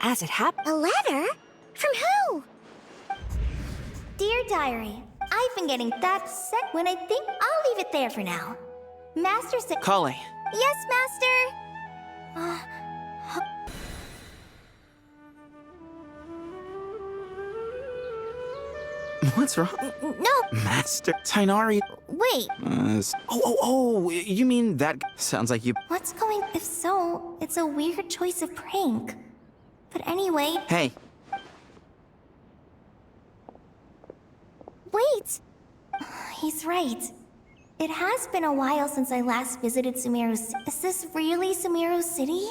as it happened. A letter? From who? Dear Diary, I've been getting that set when I think I'll leave it there for now. Master said— Kale. Yes, Master! What's wrong? No, Master Tighnari. wait. You mean that? Sounds like you. What's going— If so, it's a weird choice of prank. But anyway— Hey, Wait! He's right. It has been a while since I last visited Sumeru. Is this really Sumeru City?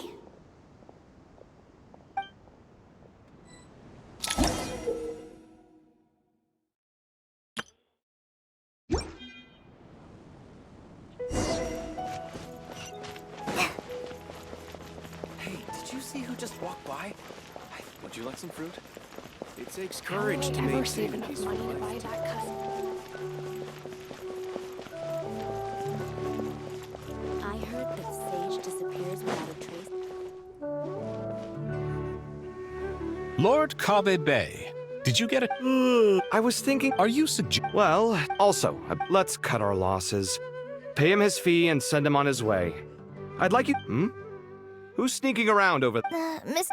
Hey, did you see who just walked by? Would you like some fruit? It takes courage to make save enough peaceful money to buy life. that cousin. I heard that Sage disappears without a trace. Lord Kabe Bay, did you get a— I was thinking, Are you well, also, let's cut our losses. Pay him his fee and send him on his way. I'd like you— Who's sneaking around over— Miss—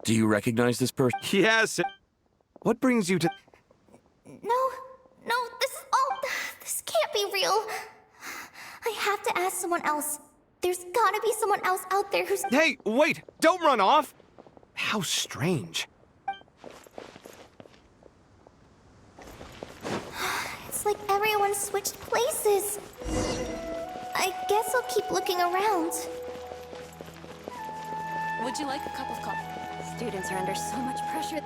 Do you recognize this person? Yes! What brings you to— No, this can't be real. I have to ask someone else. There's gotta be someone else out there who's— Hey, wait! Don't run off! How strange. It's like everyone switched places. I guess I'll keep looking around. Would you like a cup of coffee? Students are under so much pressure.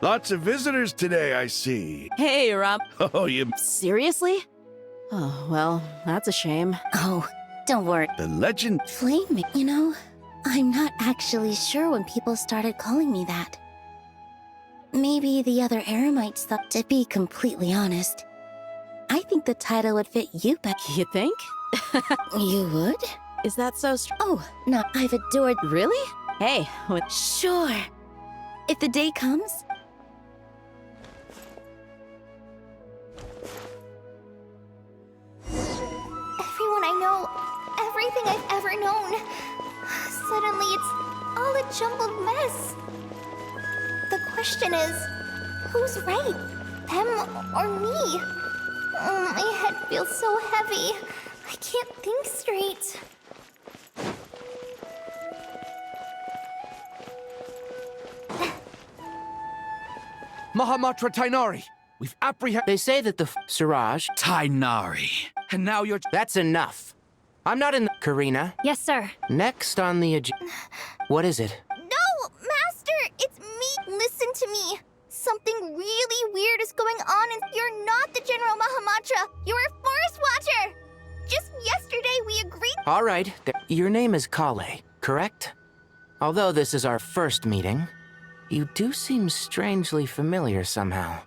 Lots of visitors today, I see. hey, Rob. Oh, you... Seriously? Oh, well, that's a shame. Oh, don't worry. The legend... Flame, you know, I'm not actually sure when people started calling me that. Maybe the other Eremites thought, to be completely honest. I think the title would fit you better. You think? You would? Is that so Oh, no, I've adored— Really? Hey, what? Sure. If the day comes. Everyone I know, everything I've ever known. Suddenly it's all a jumbled mess. The question is, who's right? Them or me? My head feels so heavy. I can't think straight. Mahamatra Tighnari! We've apprehended— They say that the Siraj— Tighnari. And now you're— That's enough. I'm not in the— Karina, Yes, sir. next on the agenda. What is it? No, Master! It's me! Listen to me! Something really weird is going on and you're not the General Mahamatra! You're a Forest Watcher! Just yesterday we agreed— All right, your name is Kale, correct? Although this is our first meeting, you do seem strangely familiar somehow.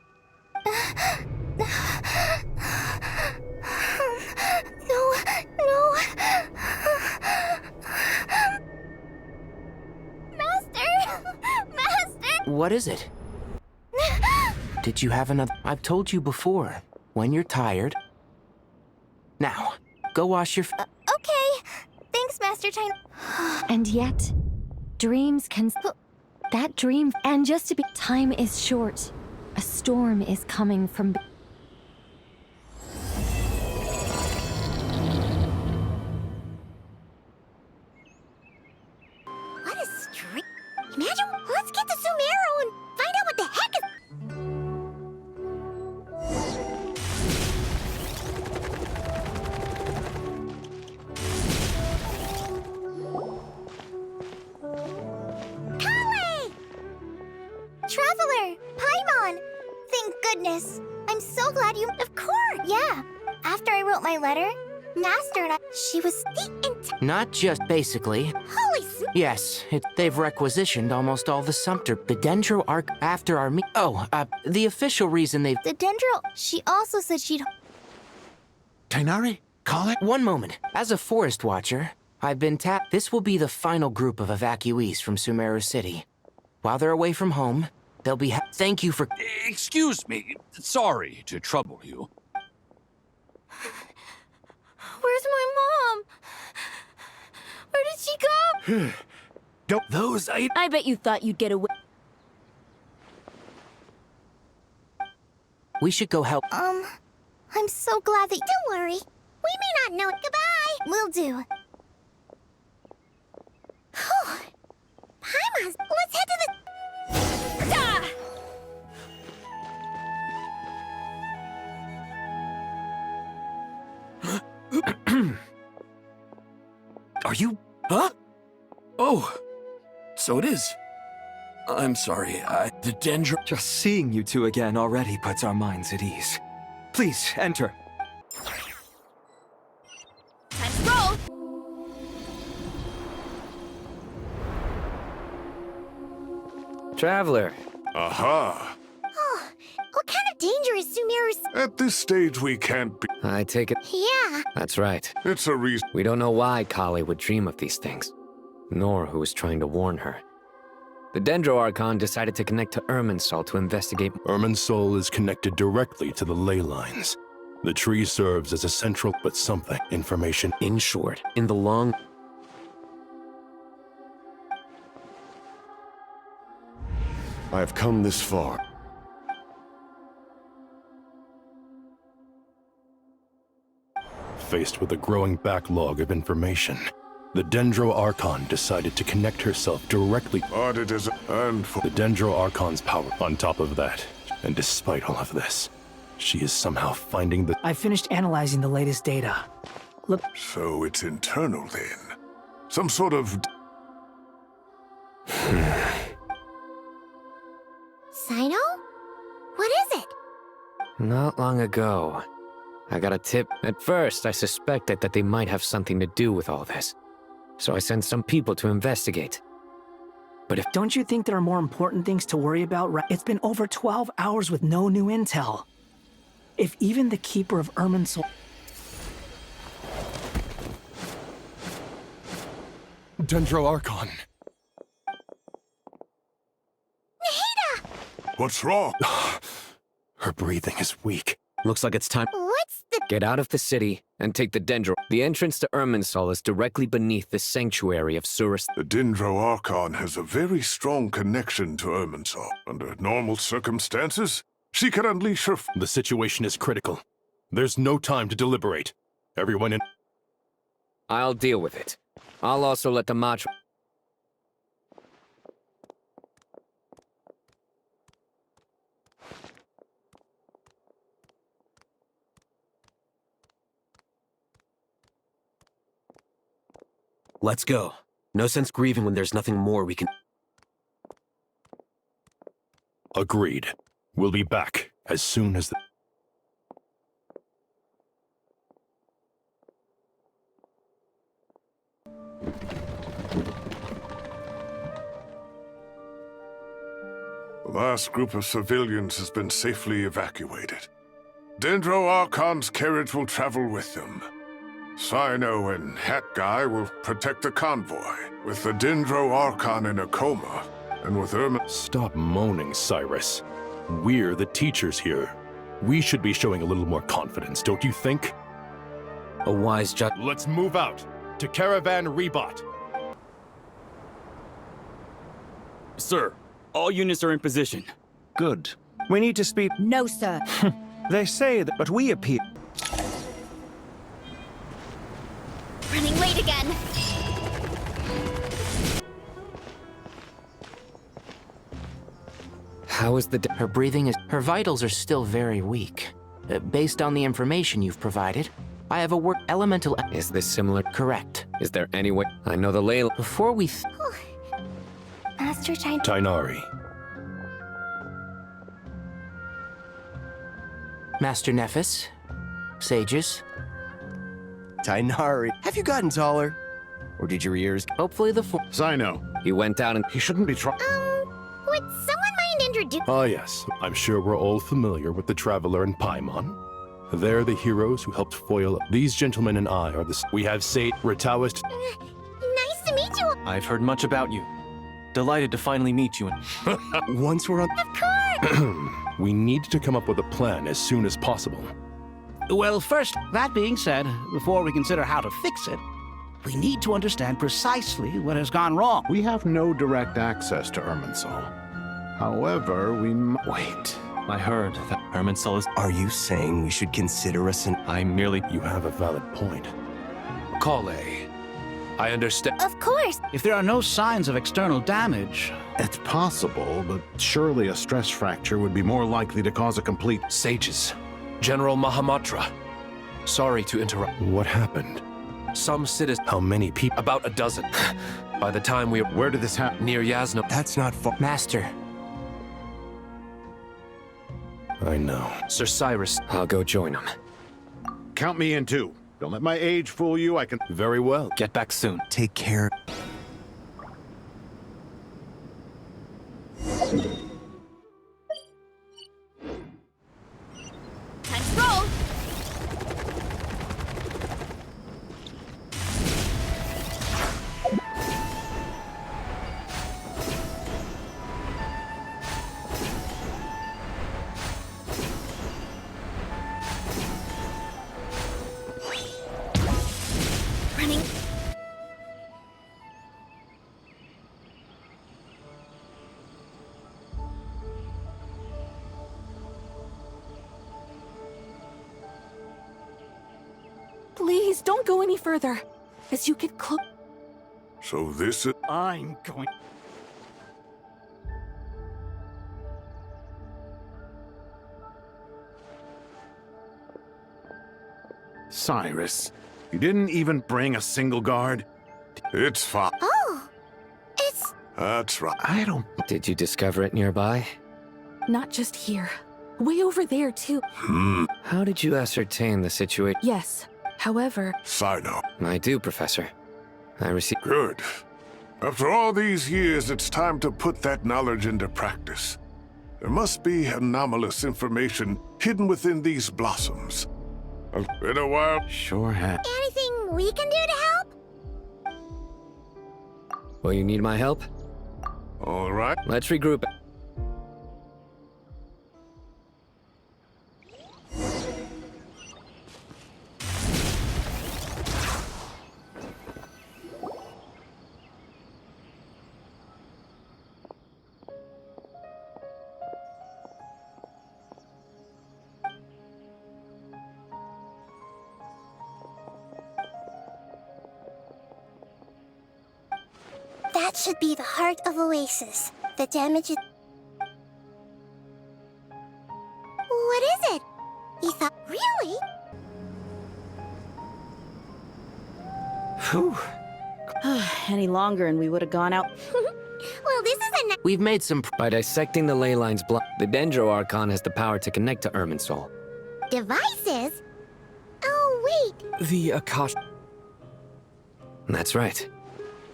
No. Master! What is it? Did you have another— I've told you before, when you're tired. Now, go wash your— Okay. Thanks, Master Time. And yet, dreams can— That dream— And just to be— Time is short. A storm is coming from— What a street. Imagine— Let's get to Sumeru and find out what the heck is— Kale! Traveler! Paimon! Thank goodness. I'm so glad you— Of course! Yeah. After I wrote my letter, Master and I— She was the Not just basically. Holy Yes, they've requisitioned almost all the Sumpter. The Dendro Arc after our the official reason they've— The Dendro— She also said she'd— Tighnari? Call it? One moment. As a Forest Watcher, I've been tapped. This will be the final group of evacuees from Sumeru City. While they're away from home, they'll be thank you for— Excuse me. Sorry to trouble you. Where's my mom? Where did she go? Don't those I bet you thought you'd get away. We should go help. I'm so glad that— Don't worry. We may not know it. Goodbye. Will do. Whew. Paimon, let's head to the— Are you? Huh? Oh, so it is. I'm sorry, the Dendro— Just seeing you two again already puts our minds at ease. Please, enter. Time to roll. Traveler. Aha! Oh, what kind of danger is Sumeru's— At this stage, we can't be. I take it. Yeah. That's right. It's a reason. We don't know why Kali would dream of these things, nor who was trying to warn her. The Dendro Archon decided to connect to Irminsul to investigate. Irminsul is connected directly to the ley lines. The tree serves as a central but something information. In short, in the long— I have come this far. Faced with a growing backlog of information, the Dendro Archon decided to connect herself directly. But it is and for The Dendro Archon's power. On top of that, and despite all of this, she is somehow finding the— I finished analyzing the latest data. Look, so it's internal then. Some sort of Sino? What is it? Not long ago, I got a tip. At first, I suspected that they might have something to do with all this. So I sent some people to investigate. But if— don't you think there are more important things to worry about? It's been over 12 hours with no new intel. If even the Keeper of Irminsul— Dendro Archon! what's wrong? Her breathing is weak. Looks like it's time— What's the— Get out of the city and take the Dendro. The entrance to Irminsul is directly beneath the sanctuary of Surus. The Dendro Archon has a very strong connection to Irminsul. Under normal circumstances, she can unleash her. The situation is critical. There's no time to deliberate. Everyone in— I'll deal with it. I'll also let the Mach— Let's go. No sense grieving when there's nothing more we can— Agreed. We'll be back as soon as the— The last group of civilians has been safely evacuated. Dendro Archon's carriage will travel with them. Sino and Hat Guy will protect the convoy, with the Dendro Archon in a coma, and with Stop moaning, Cyrus. We're the teachers here. We should be showing a little more confidence, don't you think? A wise judge— Let's move out to Caravan Rebot. Sir, all units are in position. Good. We need to speak. No, sir. They say that, but we appear. Running late again. How is the— Her breathing is— Her vitals are still very weak. Based on the information you've provided, I have a work elemental— Is this similar? Correct. Is there any way— I know the ley— Before we— Master Chine— Tainari. Master Nephis, sages. Tainari. Have you gotten taller? Or did your ears? Hopefully the Sino. He went out and— He shouldn't be trying. Would someone mind introducing— Ah, yes. I'm sure we're all familiar with the Traveler and Paimon. They're the heroes who helped foil— These gentlemen and I are the— We have Sate, Retawist— I've heard much about you. Delighted to finally meet you. Once we're on... Of course! We need to come up with a plan as soon as possible. Well, first, that being said, before we consider how to fix it, we need to understand precisely what has gone wrong. We have no direct access to Irminsul. However, we Wait, I heard that Irminsul is... Are you saying we should consider us an... I'm merely... You have a valid point. Kale, I understand. Of course! If there are no signs of external damage, It's possible, but surely a stress fracture would be more likely to cause a complete... Sages. General Mahamatra. Sorry to interrupt. What happened? Some citizens... How many people? About a dozen. By the time we... Where did this happen? Near Yasna. That's not far. Master, I know. Sir Cyrus. I'll go join him. Count me in too. Don't let my age fool you, I can... Very well. Get back soon. Take care. Time to roll! Running. Please don't go any further. As you get close. So this is... I'm going... Cyrus, you didn't even bring a single guard? It's fine. Oh! It's... That's right. I don't... Did you discover it nearby? Not just here. Way over there, too. How did you ascertain the situation? Yes. However... Sino. I do, Professor. I received... Good. After all these years, it's time to put that knowledge into practice. There must be anomalous information hidden within these blossoms. Been a while. Sure have. Anything we can do to help? Will you need my help? All right. Let's regroup. That should be the heart of Oasis. The damage is... What is it? You thought... Really? Whew. Any longer and we would have gone out. Well, this is a... We've made some... By dissecting the ley lines, the Dendro Archon has the power to connect to Irminsul. Devices? Oh, wait. The Akasha... That's right.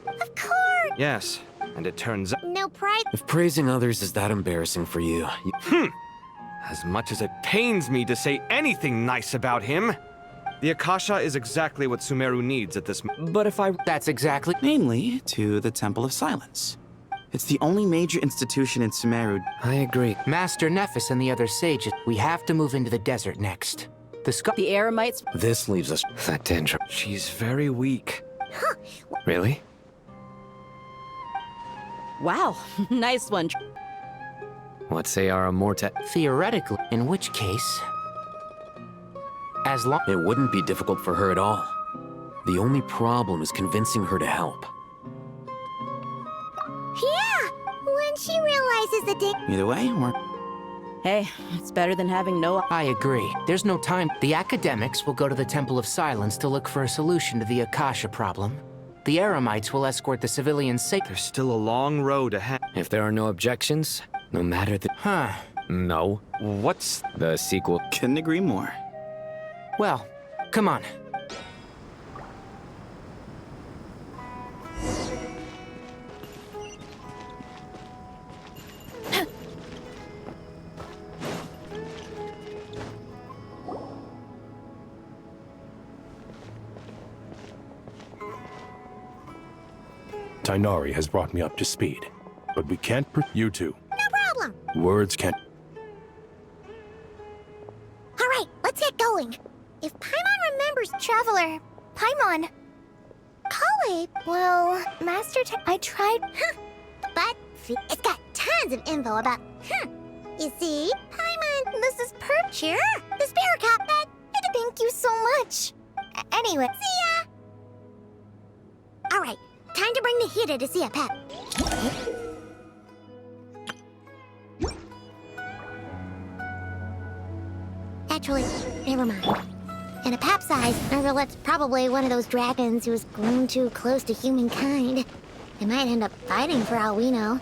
Of course. Yes, and it turns out... No pride. If praising others is that embarrassing for you... As much as it pains me to say anything nice about him, the Akasha is exactly what Sumeru needs at this moment. But if I... That's exactly... Mainly to the Temple of Silence. It's the only major institution in Sumeru. I agree. Master Nephis and the other sages, we have to move into the desert next. The Eremites... This leaves us... That Dendro... She's very weak. Huh. Really? Wow, nice one. What say our Amorta... Theoretically, in which case... As long... It wouldn't be difficult for her at all. The only problem is convincing her to help. Yeah! When she realizes the day... Either way, we're... Hey, it's better than having no... I agree. There's no time. The academics will go to the Temple of Silence to look for a solution to the Akasha problem. The Eremites will escort the civilians safe. There's still a long road ahead. If there are no objections, no matter the... Huh. No. What's... The sequel... Couldn't agree more. Well, come on. Tighnari has brought me up to speed, but we can't you two. No problem. Words can't. All right, let's get going. If Paimon remembers... Traveler, Paimon. Kale, well, I tried... But it's got tons of info about... You see? Paimon, this is Sure, the spirit cat bed. Thank you so much. Anyway, see ya! Alright, time to bring the heater to see a pet. Actually, never mind. In a pap size, Nergalup's probably one of those dragons who's grown too close to humankind. They might end up fighting for all we know.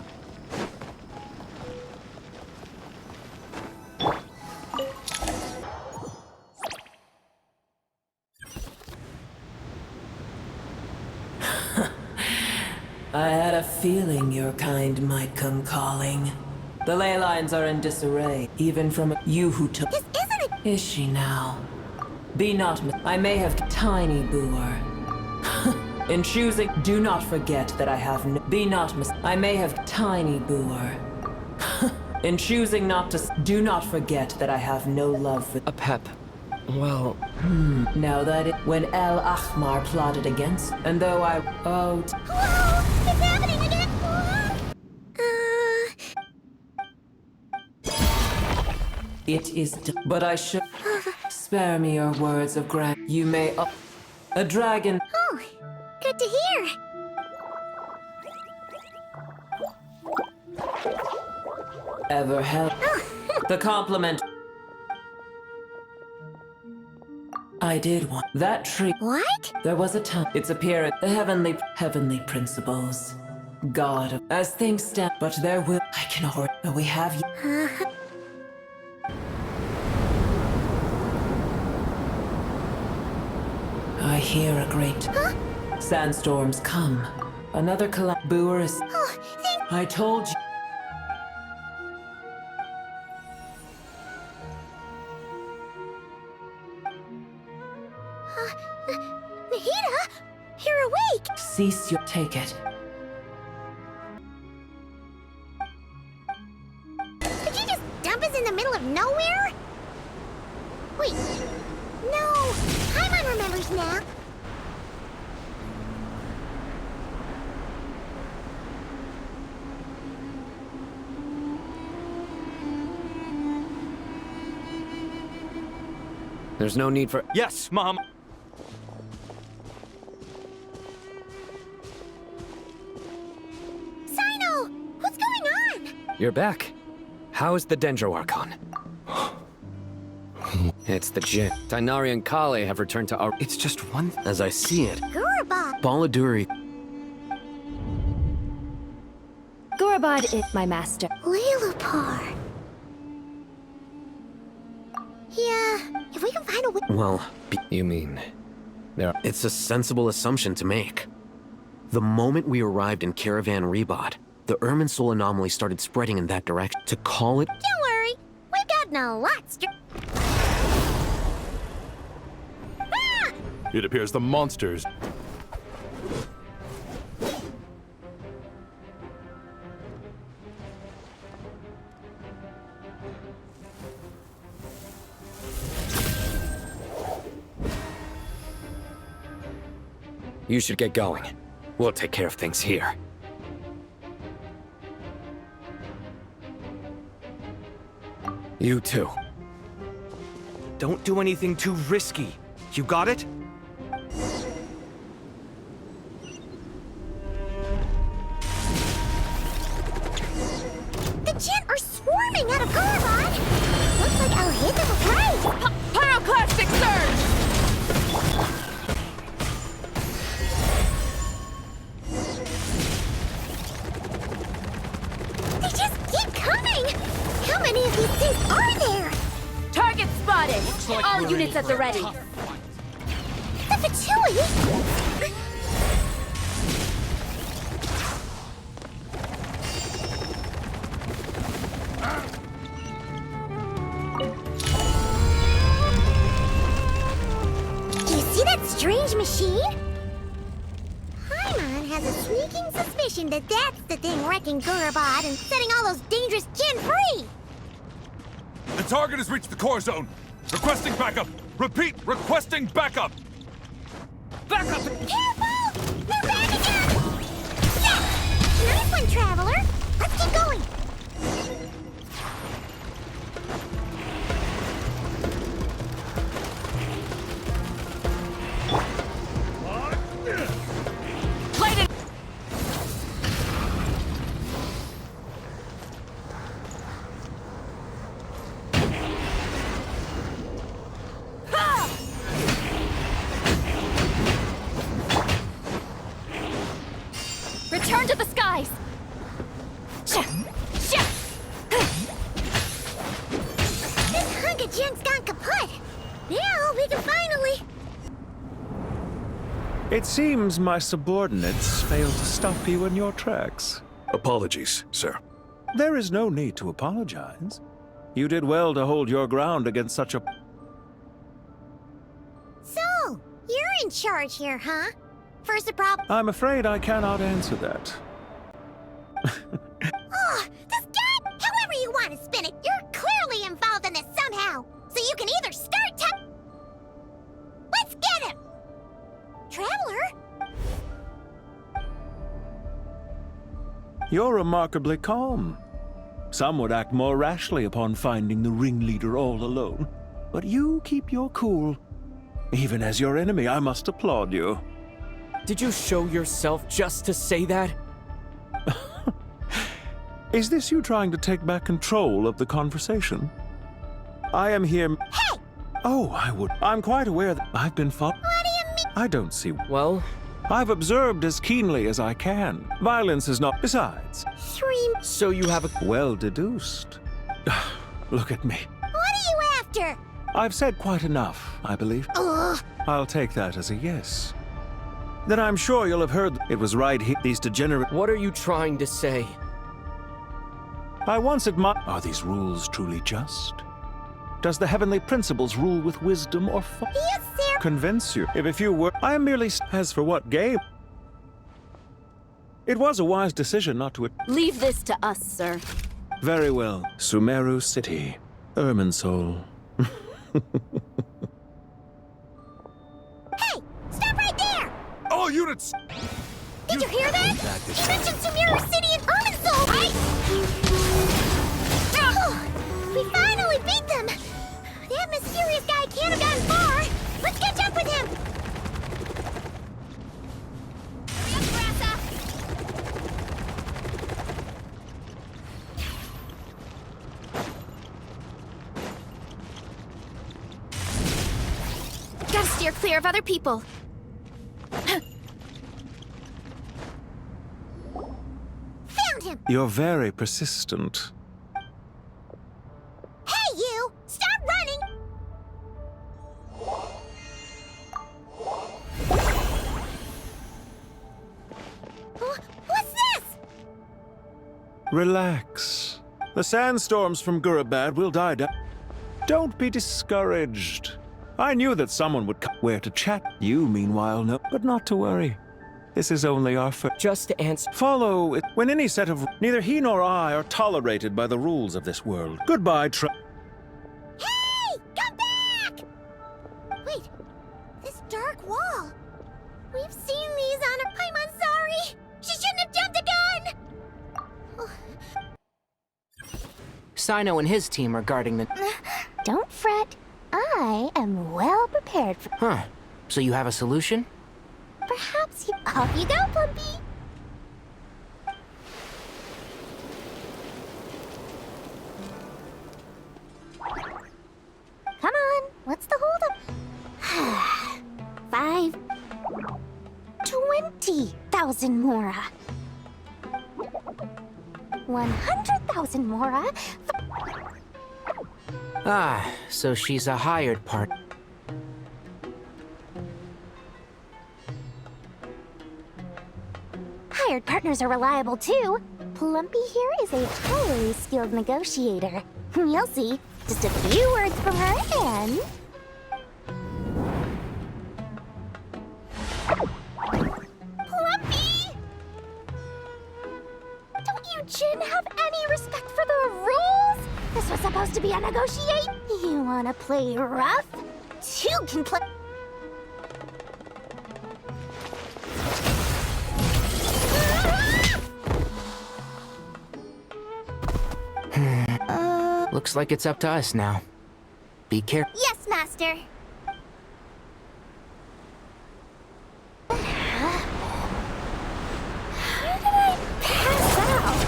I had a feeling your kind might come calling. The ley lines are in disarray, even from you who took— This isn't a— Is she now? Be not I may have tiny booer. In choosing, do not forget that I have no— Be not I may have tiny booer. In choosing not to— Do not forget that I have no love for— A pep. Well... Now that it— When El Ahmar plotted against— And though I— Oh... Hello? It's happening again! It is but I should— Spare me your words of you may— A dragon— Oh, good to hear. Ever help. The compliment. I did want that tree. What? There was a time. Its appearance, the heavenly principles. God, as things stand, but there will— I can afford— We have you. I hear a great— Sandstorms come. Another booer is— I told you. Nahida, you're awake! Cease your— Take it. Did you just dump us in the middle of nowhere? Wait, no, Paimon remembers now. There's no need for— Yes, Mom! Sino, what's going on? You're back. How's the Dendro Archon? It's the Jinn. Tighnari and Kale have returned to our— It's just one— As I see it, Gurabad. Baladuri— Gurabad is my master. Lilupar. Yeah, if we can find a way— Well, you mean... It's a sensible assumption to make. The moment we arrived in Caravan Rebod, the Irminsul anomaly started spreading in that direction. To call it— Don't worry, we've gotten a lot It appears the monsters... You should get going. We'll take care of things here. You too. Don't do anything too risky. You got it? The Jinn are swarming out of Gurabad! Looks like I'll hit them with right! Pyroclastic surge! They just keep coming! How many of these things are there? Target spotted! Like All units at the ready! The Fatui? Do you see that strange machine? Paimon has has a sneaking suspicion that that's the thing wrecking Gurabad and setting all those dangerous Jinn free! The target has reached the core zone. Requesting backup. Repeat, requesting backup. Backup! Careful! They're backing up! Yeah! Nice one, Traveler! Let's keep going! Return to the skies! This hunk of junk's gone kaput! Now we can finally... It seems my subordinates failed to stop you in your tracks. Apologies, sir. There is no need to apologize. You did well to hold your ground against such a... So, you're in charge here, huh? First the problem... I'm afraid I cannot answer that. Oh, this guy! However you want to spin it, you're clearly involved in this somehow. So you can either start Let's get him! Traveler? You're remarkably calm. Some would act more rashly upon finding the ringleader all alone. But you keep your cool. Even as your enemy, I must applaud you. Did you show yourself just to say that? Is this you trying to take back control of the conversation? I am here... Hey! Oh, I'm quite aware that I've been What do you mean? I don't see... Well... I've observed as keenly as I can. Violence is not... Besides... So you have a... Well deduced. Look at me. What are you after? I've said quite enough, I believe. Ugh. I'll take that as a yes. Then I'm sure you'll have heard it was right here. These degenerate... What are you trying to say? I once admired... Are these rules truly just? Does the heavenly principles rule with wisdom or Yes, sir. convince you? If a few were... I am merely... As for what game? It was a wise decision not to... Leave this to us, sir. Very well. Sumeru City. Irminsul. Hey! Stop right there! All units! Did you hear that? He mentioned Sumeru City and Irminsul! Oh, we finally beat them! That mysterious guy can't have gotten far! Let's catch up with him! Hurry up, Grassa! Gotta steer clear of other people. Found him! You're very persistent. Hey, you! Stop running! What's this? Relax. The sandstorms from Gurabad will die down. Don't be discouraged. I knew that someone would come where to chat. You, meanwhile, know. But not to worry. This is only our first. Just to answer. Follow it. When any set of... Neither he nor I are tolerated by the rules of this world. Goodbye, Hey! Come back! Wait. This dark wall. We've seen these on a... I'm sorry. She shouldn't have jumped the gun! Sino and his team are guarding the... Don't fret. I am well prepared for... Huh. So you have a solution? Perhaps you... Off you go, Plumpy! Come on, what's the holdup? 20,000 Mora. 100,000 Mora. Ah, so she's a hired part. Hired partners are reliable too. Plumpy here is a highly skilled negotiator. You'll see. Just a few words from her and... Plumpy! ya negotiate? You wanna play rough? Two can play. Looks like it's up to us now. Be careful. Yes, master. How did I pass out?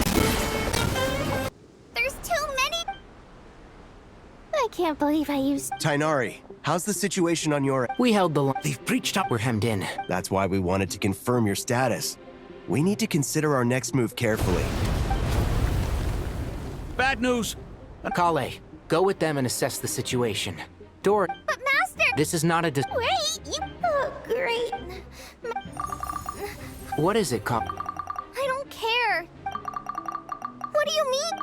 There's too many. I can't believe I used. Tainari, how's the situation on your end? We held the line. They've breached up. We're hemmed in. That's why we wanted to confirm your status. We need to consider our next move carefully. Bad news. Kale, go with them and assess the situation. Dora. But master. This is not a Wait, you. Oh, great. What is it, Kale? I don't care. What do you mean?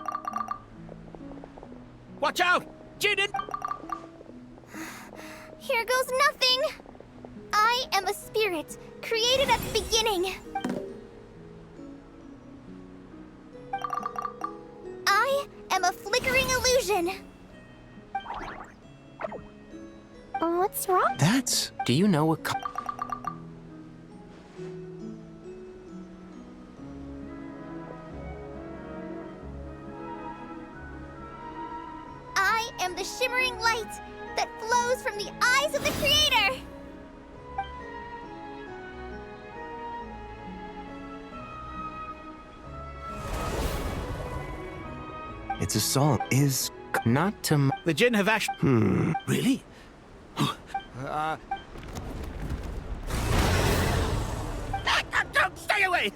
Watch out! Cheated! Here goes nothing. I am a spirit created at the beginning. I am a flickering illusion. What's wrong? That's... Do you know what... I am the shimmering light that flows from the eyes of the Creator. It's a song. Is... Not to... The Jinn have actually... Really? Stay away!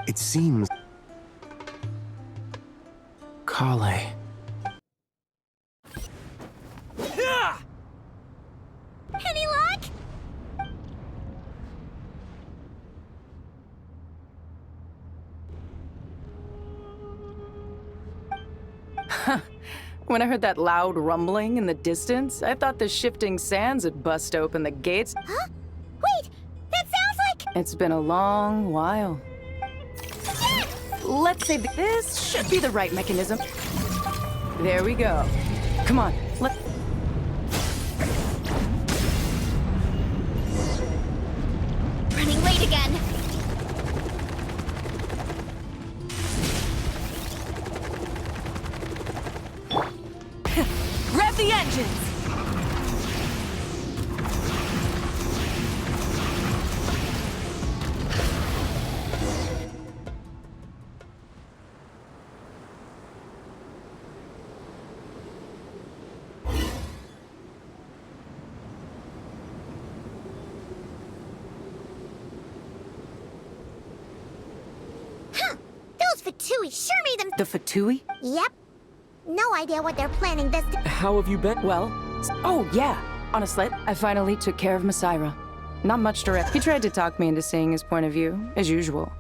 It seems... Kale. Any luck? When I heard that loud rumbling in the distance, I thought the shifting sands had bust open the gates. Huh? Wait! That sounds like... It's been a long while. Yeah! Let's say this should be the right mechanism. There we go. Come on, let... Running late again. Rev the engines! Huh! Those Fatui sure made them... The Fatui? Yep. No idea what they're planning this... How have you been? Well, oh yeah. Honestly, I finally took care of Masaira. Not much to rep. He tried to talk me into seeing his point of view, as usual.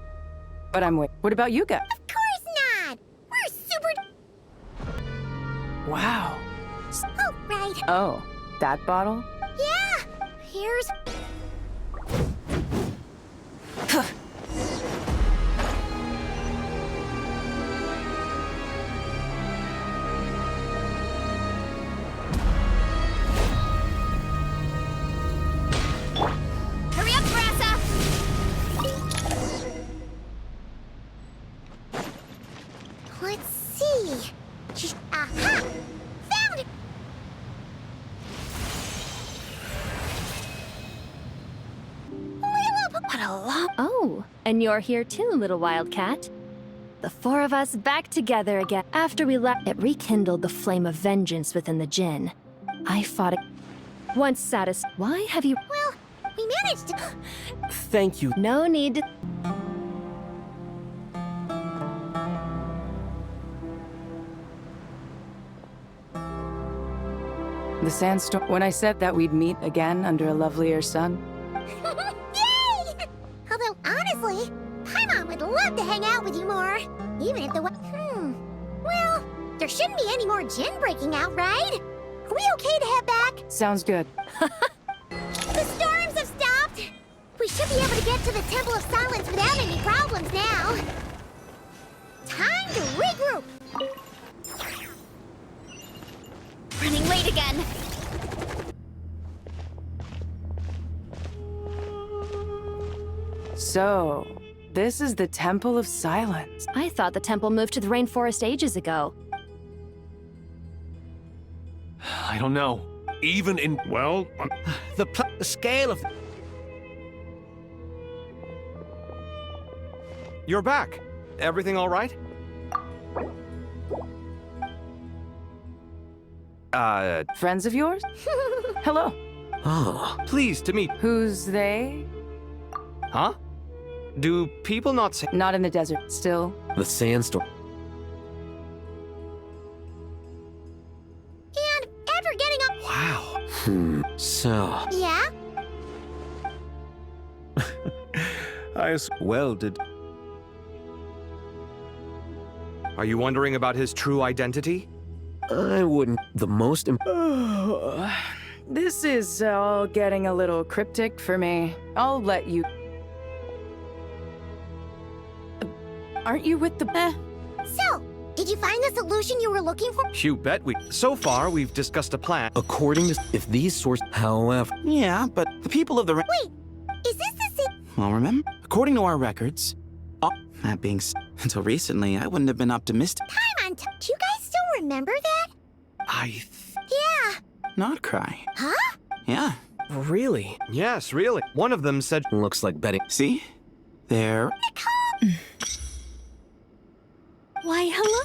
But I'm with. What about you guys? Of course not! We're super... Wow. Oh, right. Oh, that bottle? Yeah! Here's... Hurry up, Brassa! Let's see. Aha! Found it! What a lot. Oh, and you're here too, little wildcat. The four of us back together again. After we left, it rekindled the flame of vengeance within the Jinn. I fought it. Once satisfied, why have you... Well, we managed to... Thank you. No need to... The sandstorm. When I said that we'd meet again under a lovelier sun. Yay! Although, honestly, Paimon would love to hang out with you more. Even if the... Well, there shouldn't be any more Jinn breaking out, right? Are we okay to head back? Sounds good. The storms have stopped! We should be able to get to the Temple of Silence without any problems now. Time to regroup! great again. So, this is the Temple of Silence. I thought the temple moved to the rainforest ages ago. I don't know. Even in... well... The scale of... You're back. Everything all right? Friends of yours? Hello. Oh. Pleased to meet... Who's they? Huh? Do people not say... Not in the desert, still. The sandstorm. And after getting up... Wow. So... Yeah? Well did... Are you wondering about his true identity? I wouldn't. The most... This is all getting a little cryptic for me. I'll let you... Aren't you with the... So, did you find the solution you were looking for? You bet we... So far, we've discussed a plan. According to... If these sources... However... Yeah, but the people of the... Wait, is this the same... Well, remember? According to our records... that being said, until recently, I wouldn't have been optimistic. Time on time. Do you guys still remember that? Yeah. Nod-Krai. Huh? Yeah. Really? Yes, really. One of them said... Looks like Betty. See? There. Nicole! Why, hello?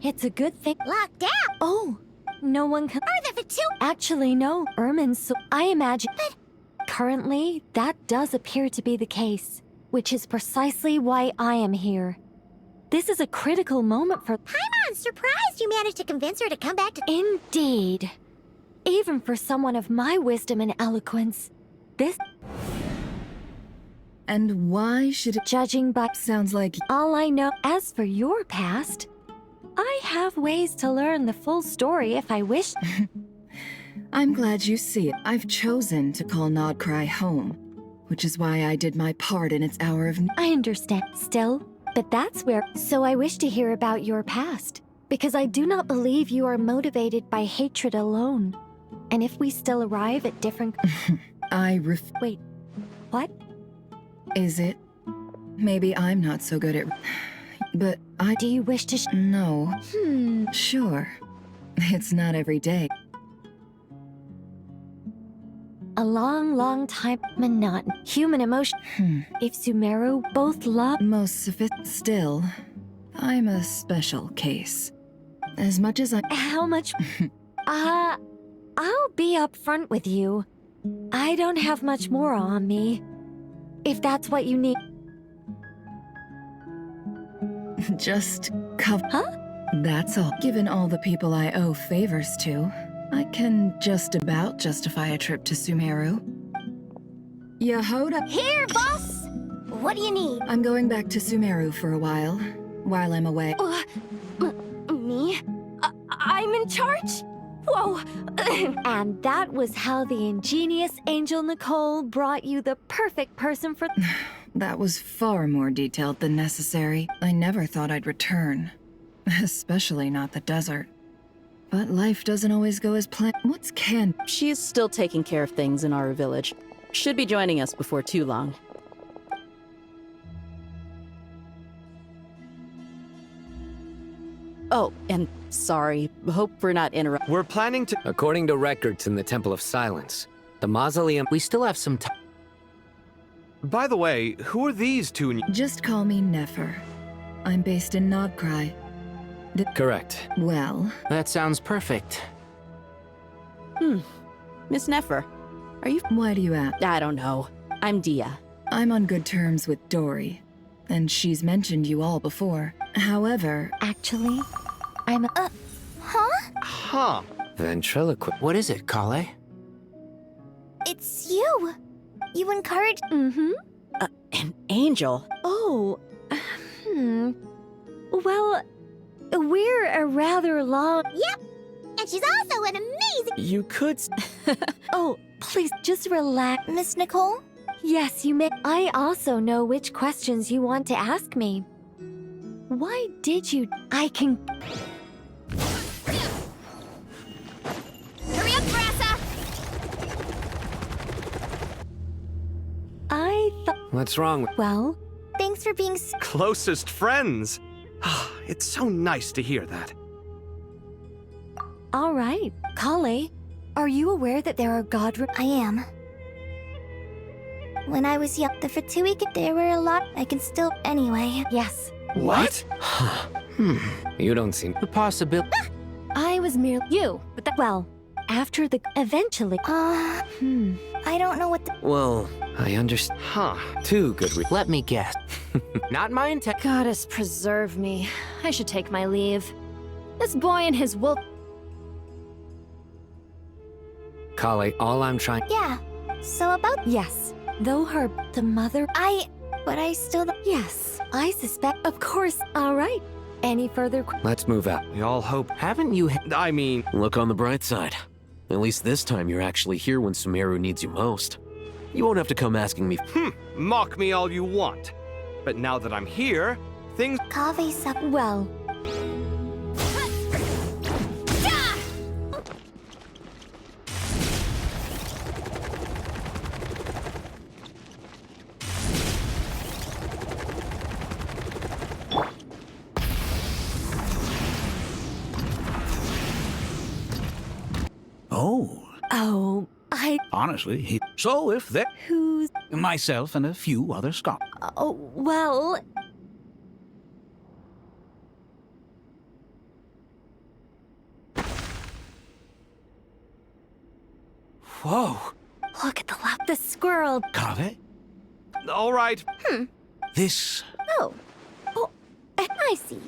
It's a good thing. Locked out. Oh, no one can... Further for two. Actually, no. Ermin's so... I imagine... But... Currently, that does appear to be the case, which is precisely why I am here. This is a critical moment for... I'm surprised you managed to convince her to come back to... Indeed. Even for someone of my wisdom and eloquence, this... And why should it... Judging by... Sounds like... All I know... As for your past, I have ways to learn the full story if I wish... I'm glad you see it. I've chosen to call Nod-Krai home, which is why I did my part in its hour of... I understand. Still, but that's where... So I wish to hear about your past, because I do not believe you are motivated by hatred alone. And if we still arrive at different... Wait, what? Is it? Maybe I'm not so good at... But I... Do you wish to... No. Sure. It's not every day. A long, long time monotonous human emotion. If Sumeru both love... Most still, I'm a special case. As much as I... How much... I'll be upfront with you. I don't have much more on me. If that's what you need... Just cover... Huh? That's all. Given all the people I owe favors to, I can just about justify a trip to Sumeru. Yehoda. Here, boss! What do you need? I'm going back to Sumeru for a while I'm away. Me? I'm in charge? Whoa! And that was how the ingenious angel Nicole brought you the perfect person for... That was far more detailed than necessary. I never thought I'd return. Especially not the desert. But life doesn't always go as planned. What's Ken? She is still taking care of things in our village. Should be joining us before too long. Oh, and sorry. Hope we're not interrupting. We're planning to... According to records in the Temple of Silence, the mausoleum... We still have some time. By the way, who are these two? Just call me Nefer. I'm based in Nod-Krai. Correct. Well... That sounds perfect. Miss Nefer, are you... Why do you ask? I don't know. I'm Dia. I'm on good terms with Dory, and she's mentioned you all before. However... Actually, I'm... Huh? Huh. Ventriloquist. What is it, Kale? It's you. You encourage... An angel? Oh, Well, we're a rather long... Yep. And she's also an amazing... You could... Oh, please, just relax. Miss Nicole? Yes, you may... I also know which questions you want to ask me. Why did you? I can. Hurry up, Brassa! I thought. What's wrong? Well, Thanks for being Closest friends. It's so nice to hear that. all right. Kale, are you aware that there are god? I am. When I was young, the Fatuik, there were a lot. I can still. Anyway. Yes. What? You don't seem. The possibility. I was merely you, but that. Well, after the. Eventually. I don't know what the. Well, I understand. Too good. Let me guess. Not my intent. Goddess preserve me. I should take my leave. This boy and his wolf. Kale, all I'm trying. Yeah. So about. Yes. Though her. The mother. But I still. Yes. I suspect. Of course. All right. Any further. Let's move out. We all hope. Haven't you? I mean, Look on the bright side. At least this time you're actually here when Sumeru needs you most. You won't have to come asking me. mock me all you want. But now that I'm here, things. Kave's up. Well. Oh, I. honestly, he. So if there. Who's. Myself and a few other scholars. Oh, well. Whoa. Look at the squirrel. Kave? All right. This. Oh, I see.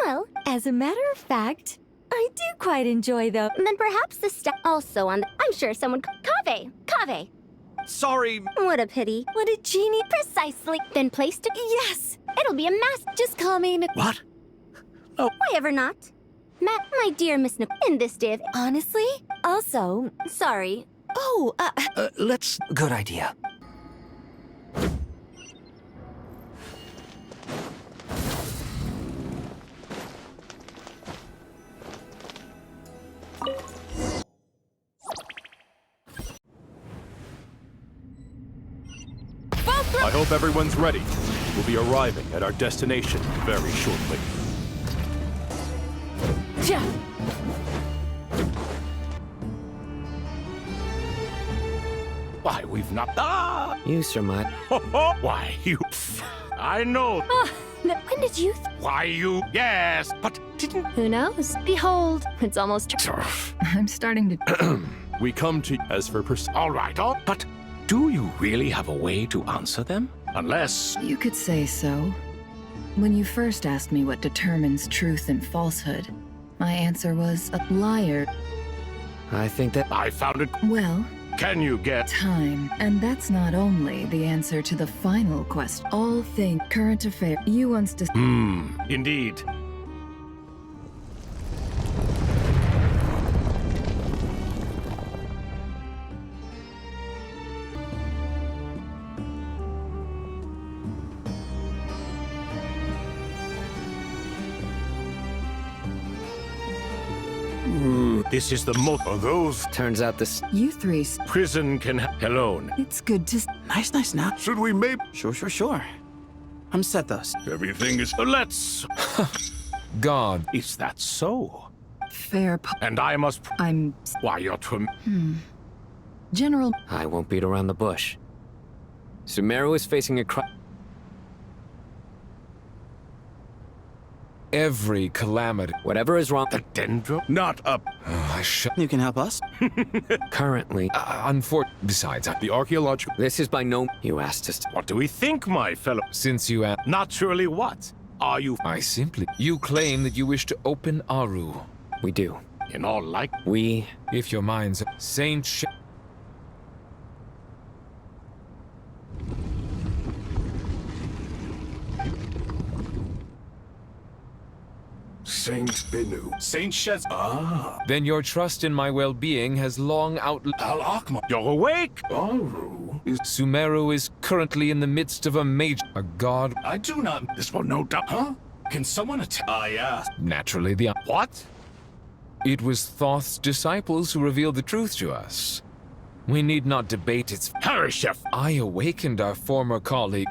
Well, as a matter of fact, I do quite enjoy the. Then perhaps the step also on the. I'm sure someone. Kave! Sorry. What a pity. What a genie. Precisely. Then placed to. Yes! It'll be a mass. Just call me What? Why ever not? My dear Miss Nicole, in this day of. Honestly? Also. Sorry. Oh, Let's. Good idea. I hope everyone's ready. We'll be arriving at our destination very shortly. Why, we've not. You, Sir Mutt. Why, you. I know. When did you. Why, you. Yes, but didn't. Who knows? Behold, it's almost. I'm starting to. We come to as for All right, but do you really have a way to answer them? Unless. You could say so. When you first asked me what determines truth and falsehood, my answer was a liar. I think that. I found it. Well. Can you get. Time. And that's not only the answer to the final question. All things current affairs. You once. Indeed. This is the most of those. Turns out this. You three. Prison can alone. It's good to. Nice now. Should we maybe. Sure. I'm set thus. Everything is. Let's. God. Is that so? Fair. And I must. I'm. Why, you're General. I won't beat around the bush. Sumeru is facing a crime. Every calamity. Whatever is wrong. The dendro? Not up. You can help us? Currently. Besides, the archaeological. This is by no. You asked us. What do we think, my fellow? Since you asked. Naturally, what? Are you. I simply. You claim that you wish to open Aru. We do. In all like. We. If your mind's. Saint Saint Binu. Saint Shez. Then your trust in my well-being has long outlived. Al-Akma. You're awake. Aru is. Sumeru is currently in the midst of a major. A god. I do not. This will no doubt. Huh? Can someone I asked. Naturally, the... What? It was Thoth's disciples who revealed the truth to us. We need not debate its... Hurry, Chef. I awakened our former colleague.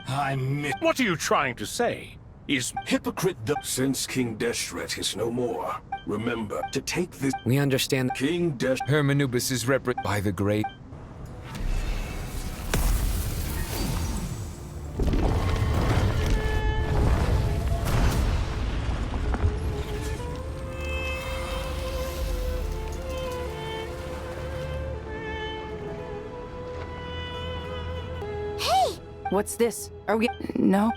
What are you trying to say? Is hypocrite the... Since King Deshret is no more, remember to take this... We understand King Desh... Hermanubis is by the great... What's this? Are we... No?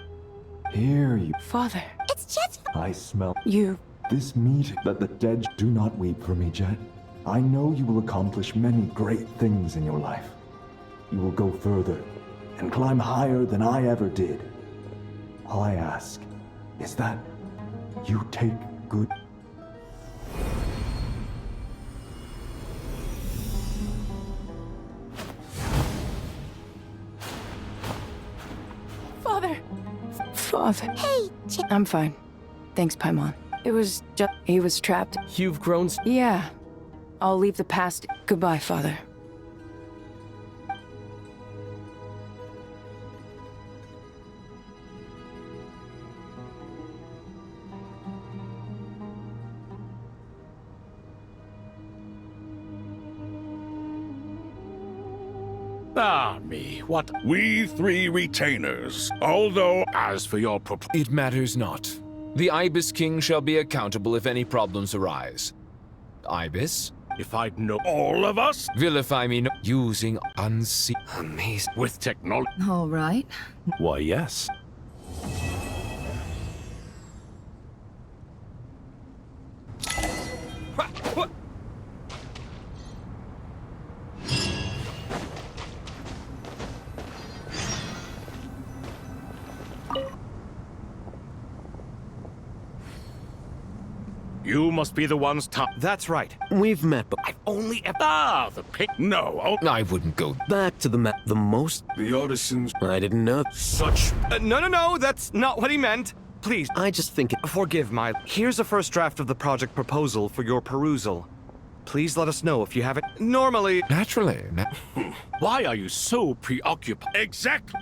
Here you... Father. It's Jet. I smell... You... This meeting that the dead... Do not weep for me, Jet. I know you will accomplish many great things in your life. You will go further and climb higher than I ever did. All I ask is that you take good... Father. Hey, I'm fine. Thanks, Paimon. It was just... He was trapped. You've grown... Yeah. I'll leave the past. Goodbye, Father. Ah, me, what? We three retainers, although, as for your It matters not. The Ibis King shall be accountable if any problems arise. Ibis? If I'd know all of us? Vilify me using unseen... Amazing. With technology. All right. Why, yes. You must be the ones That's right. We've met, but I've only the pick. No, I wouldn't go back to the map. The most... The artisans... I didn't know. Such... No, that's not what he meant. Please. I just think it... Forgive my... Here's a first draft of the project proposal for your perusal. Please let us know if you have it. Normally... Naturally. Why are you so preoccupied? Exactly.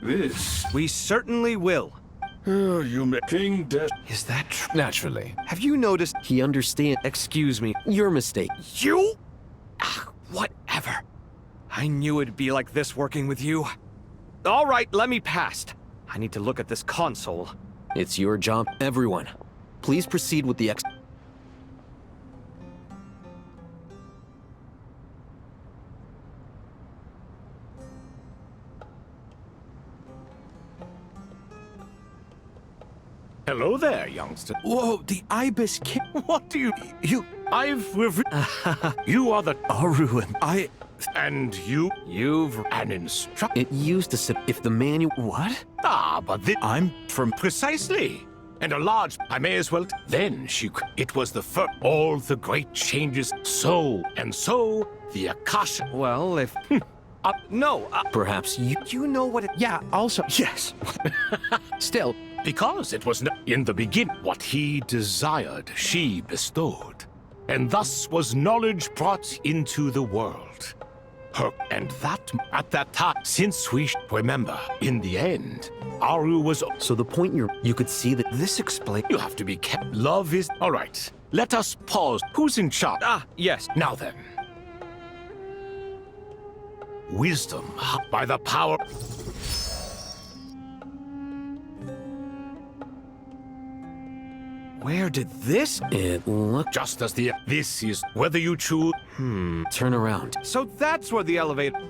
This... We certainly will. Oh, you met King Desh... Is that true? Naturally. Have you noticed... He understands... Excuse me. Your mistake. You? Whatever. I knew it'd be like this working with you. All right, let me past. I need to look at this console. It's your job. Everyone, please proceed with the Hello there, youngster. Whoa, the Ibis King. What do you... You are the... Aru and And you've an instruct... It used to sit... If the manual... What? But I'm from... Precisely. And a large... I may as well... Then it was the first... All the great changes. So, the Akasha... Well, if... Perhaps you... You know what it... Yeah, also... Yes. Still... Because it was in the beginning what he desired, she bestowed. And thus was knowledge brought into the world. And that, at that time, since we remember, in the end, Aru was... So the point you could see that... This explains... You have to be kept. Love is... All right, let us pause. Who's in charge? Yes. Now then. Wisdom, by the power... Where did this... It looked... Just as the... This is whether you choose... Turn around. So that's where the elevator...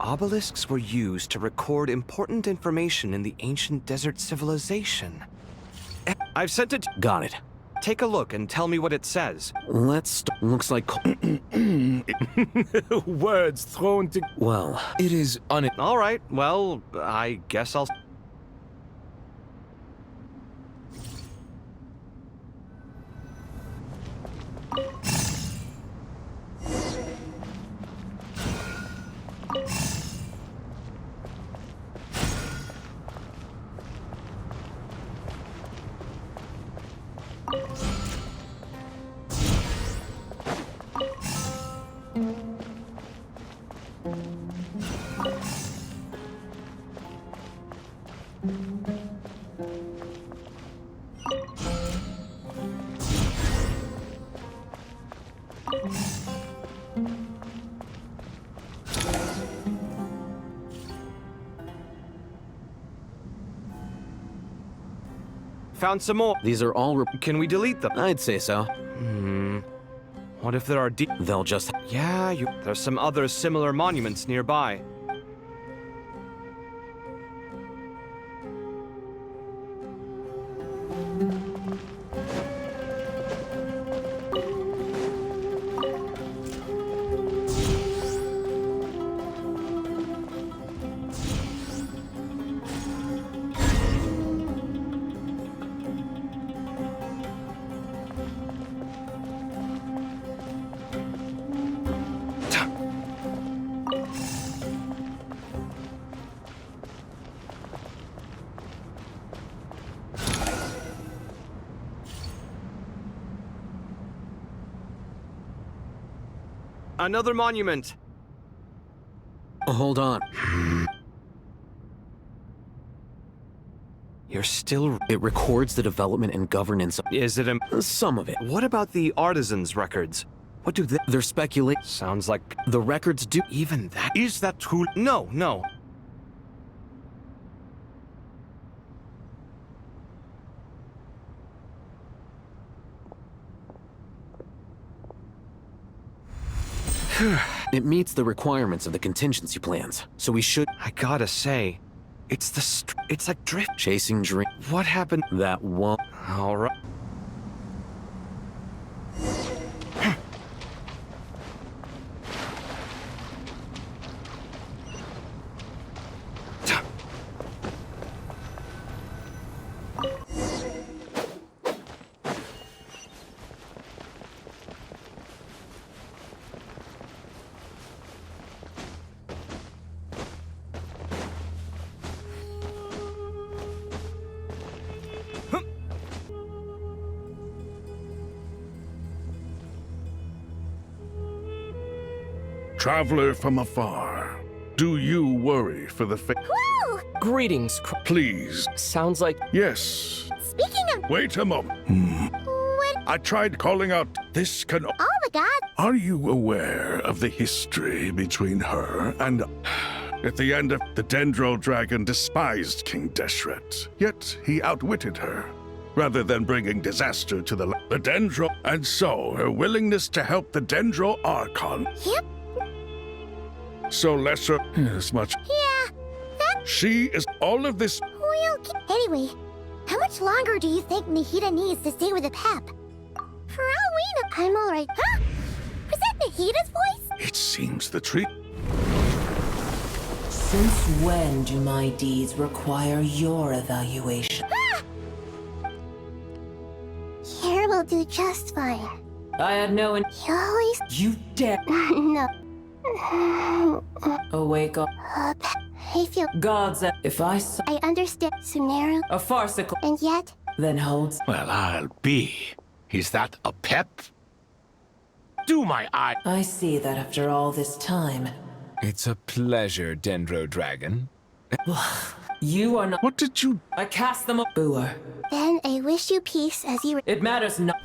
Obelisks were used to record important information in the ancient desert civilization. I've sent it. Got it. Take a look and tell me what it says. Looks like... Words thrown to... Well... It is All right, well, I guess I'll... Found some more. These are all... Can we delete them? I'd say so. What if there are They'll just... Yeah, there's some other similar monuments nearby. Another monument. Hold on. You're still... It records the development and governance of... Is it Some of it. What about the artisans' records? What do they... They're speculate... Sounds like... The records do... Even that... Is that true? No. It meets the requirements of the contingency plans, so we should... I gotta say, it's like drift. Chasing dream... What happened? That won't... All right. Traveler from afar, do you worry for the fate? Woo! Greetings. Please. Sounds like... Yes. Speaking of... Wait a moment. What? I tried calling out. This can... Oh my god! Are you aware of the history between her and... At the end of the Dendro Dragon despised King Deshret, yet he outwitted her, rather than bringing disaster to the Dendro, and so her willingness to help the Dendro Archon. Yep. So lesser as much. Yeah, that... She is all of this. Anyway, how much longer do you think Nahida needs to stay with the Pep? For all we know, I'm alright. Huh? Was that Nahida's voice? It seems the tree. Since when do my deeds require your evaluation? Here will do just fine. I had no You always... You dare... No. Awake up. I feel... Gods, if I saw... I understand, Sumeru. A farcical... And yet... Then holds... Well, I'll be. Is that a pep? Do my eye... I see that after all this time... It's a pleasure, Dendro Dragon. You are not... What did you... I cast them up... Booer. Then I wish you peace as you... It matters not...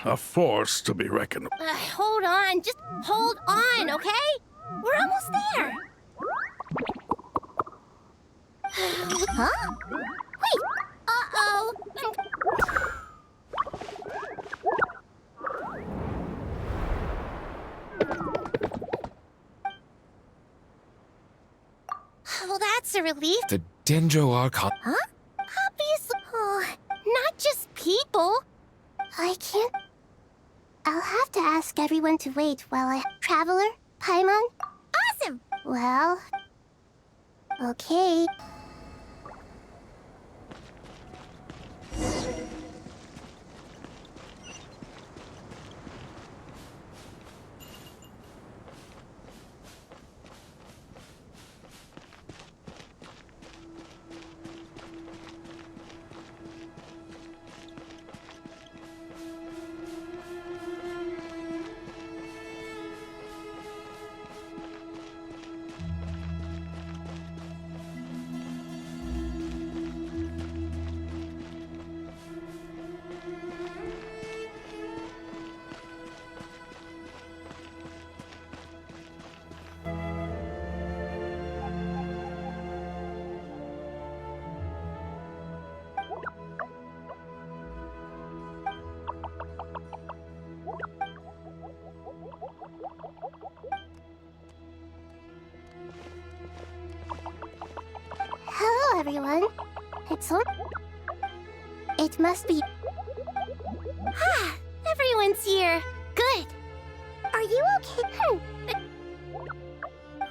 A force to be reckoned with. Hold on, just hold on, okay? We're almost there. Huh? Wait, uh-oh. That's a relief. The Dendro Archon. Huh? Obviously. Oh, not just people. I can't. I'll have to ask everyone to wait while I... Traveler? Paimon? Awesome! Well... Okay. Hello, everyone. It's on. It must be. Ah, everyone's here. Good. Are you okay?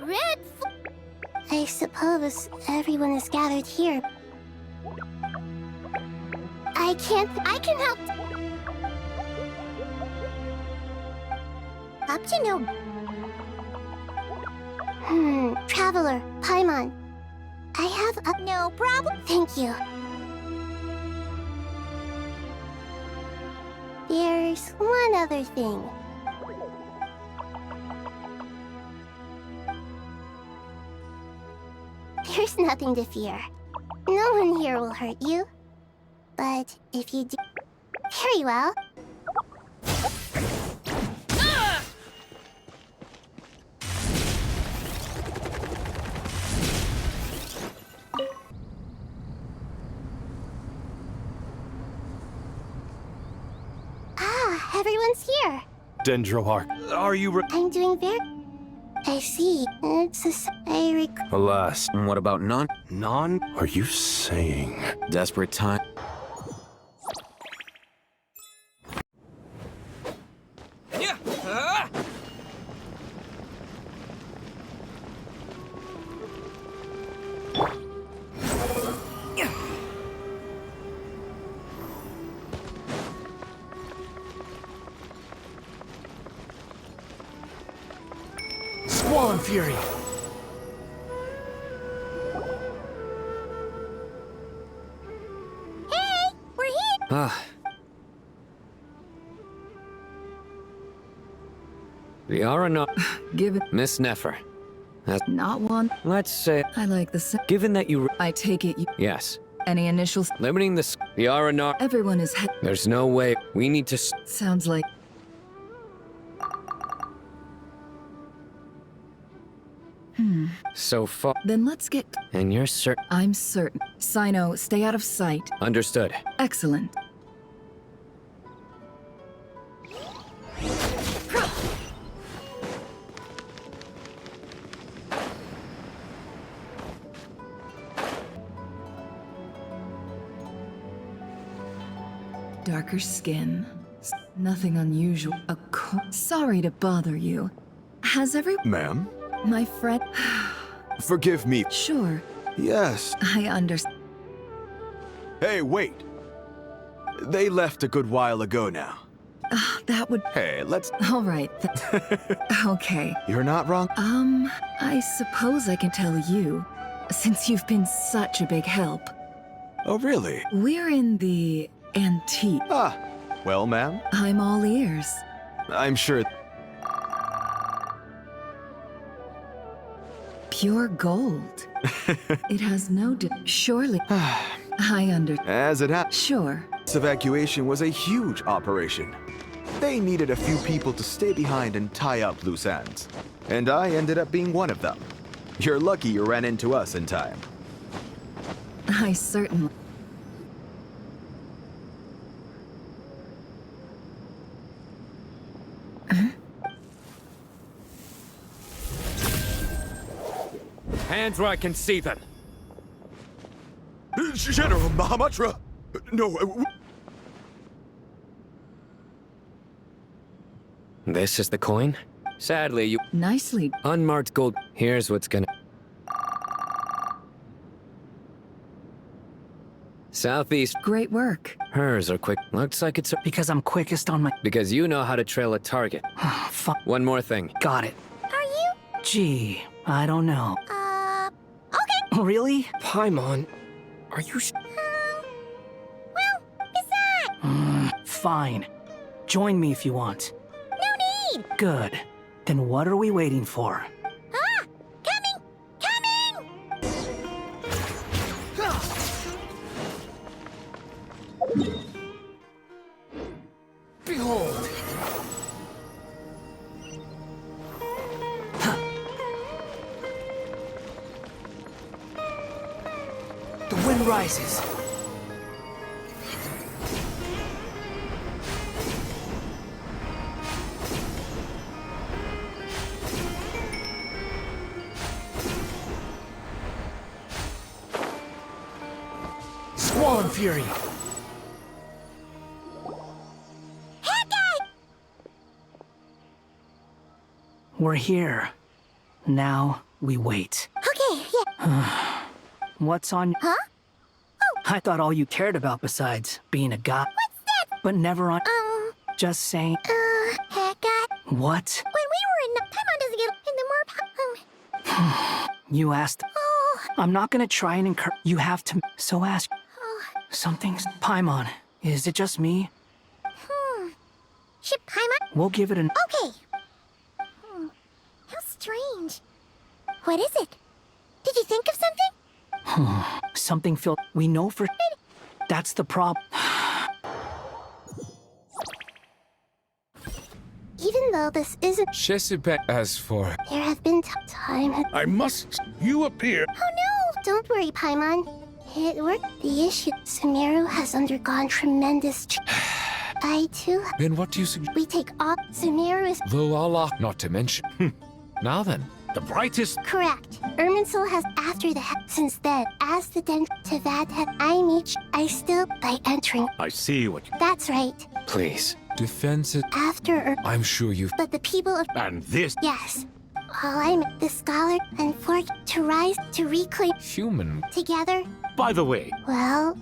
Red. I suppose everyone is gathered here. I can help. Up to no. Traveler, Paimon. I have a... No problem. Thank you. There's one other thing. There's nothing to fear. No one here will hurt you. But if you do... Very well. Everyone's here. Dendro Arc. Are you I'm doing very... I see. It's a... Alas. What about non? Are you saying... Desperate time? Yeah. Squall and Fury. Hey, we're here. The Arana... Given... Miss Nefer. That's... Not one. Let's say... I like the... Given that you... I take it you... Yes. Any initials? Limiting the Arana... Everyone is... There's no way. We need to... Sounds like... So far... Then let's get... And you're certain... I'm certain. Sino, stay out of sight. Understood. Excellent. Darker skin. Nothing unusual. Sorry to bother you. Has every... Ma'am? My friend... Forgive me. Sure. Yes. I understand. Hey, wait. They left a good while ago now. That would... Hey, let's... All right. Okay. You're not wrong? I suppose I can tell you, since you've been such a big help. Oh, really? We're in the antique. Ah, well, ma'am? I'm all ears. I'm sure... Pure gold. It has no... Surely... I As it happened... Sure. This evacuation was a huge operation. They needed a few people to stay behind and tie up loose ends. And I ended up being one of them. You're lucky you ran into us in time. I certainly... Hands where I can see them. General Mahamudra! No, This is the coin? Sadly, you... Nicely. Unmarked gold. Here's what's gonna... Southeast. Great work. Hers are quick. Looks like it's... Because I'm quickest on my... Because you know how to trail a target. Fuck. One more thing. Got it. Are you? Gee, I don't know. Okay. Really? Paimon, are you Well, besides. Fine. Join me if you want. No need. Good. Then what are we waiting for? Ah! Coming! Coming! Behold! The wind rises. Squall Fury. We're here. Now we wait. Okay, yeah. What's on? Huh? I thought all you cared about besides being a god. What's that? But never on. Just saying. Heck, God. What? When we were in Paimon doesn't get in the more You asked. Oh. I'm not gonna try and encourage. You have to. So ask. Something's. Paimon. Is it just me? Ship Paimon? We'll give it an. Okay. How strange. What is it? Did you think of something? Something filled. We know for. That's the problem. Even though this isn't. Shesipe, as for... There have been times. I must. You appear. Oh no! Don't worry, Paimon. It worked. The issue. Sumeru has undergone tremendous. I too. Then what do you suggest? We take off. Sumeru is. Though Allah, not to mention. Now then, the brightest... Correct. Irminsul has after the since then, as the Teyvat had I still by entering. I see what you... That's right. Please. Defensive... After I'm sure you've... But the people of... And this... Yes. All I'm the scholar and for to rise to reclaim... Human... Together. By the way... Well...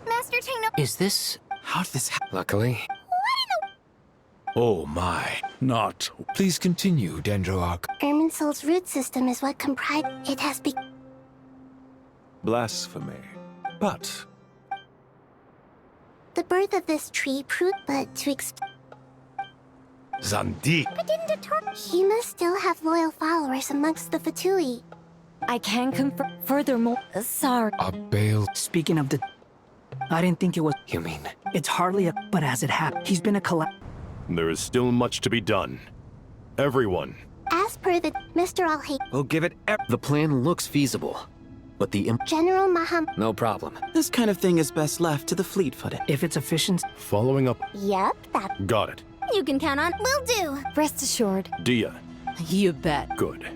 Master Teyvat. Is this... How did this happen? Luckily. Oh my. Not. Please continue, Dendroarch. Irminsul's root system is what comprised. It has been. Blasphemy. But The birth of this tree proved, but to Zandi. But didn't deter. He must still have loyal followers amongst the Fatui. I can confirm. Furthermore, sorry. A bale. Speaking of the. I didn't think it was. You mean? It's hardly a. But as it happened, he's been a there is still much to be done. Everyone. As per the Mr. Alhate. We'll give it. The plan looks feasible, but the. General Maham. No problem. This kind of thing is best left to the fleet-footed. If it's efficient. Following up. Yep, that. Got it. You can count on. Will do. Rest assured. Dia. You bet. Good.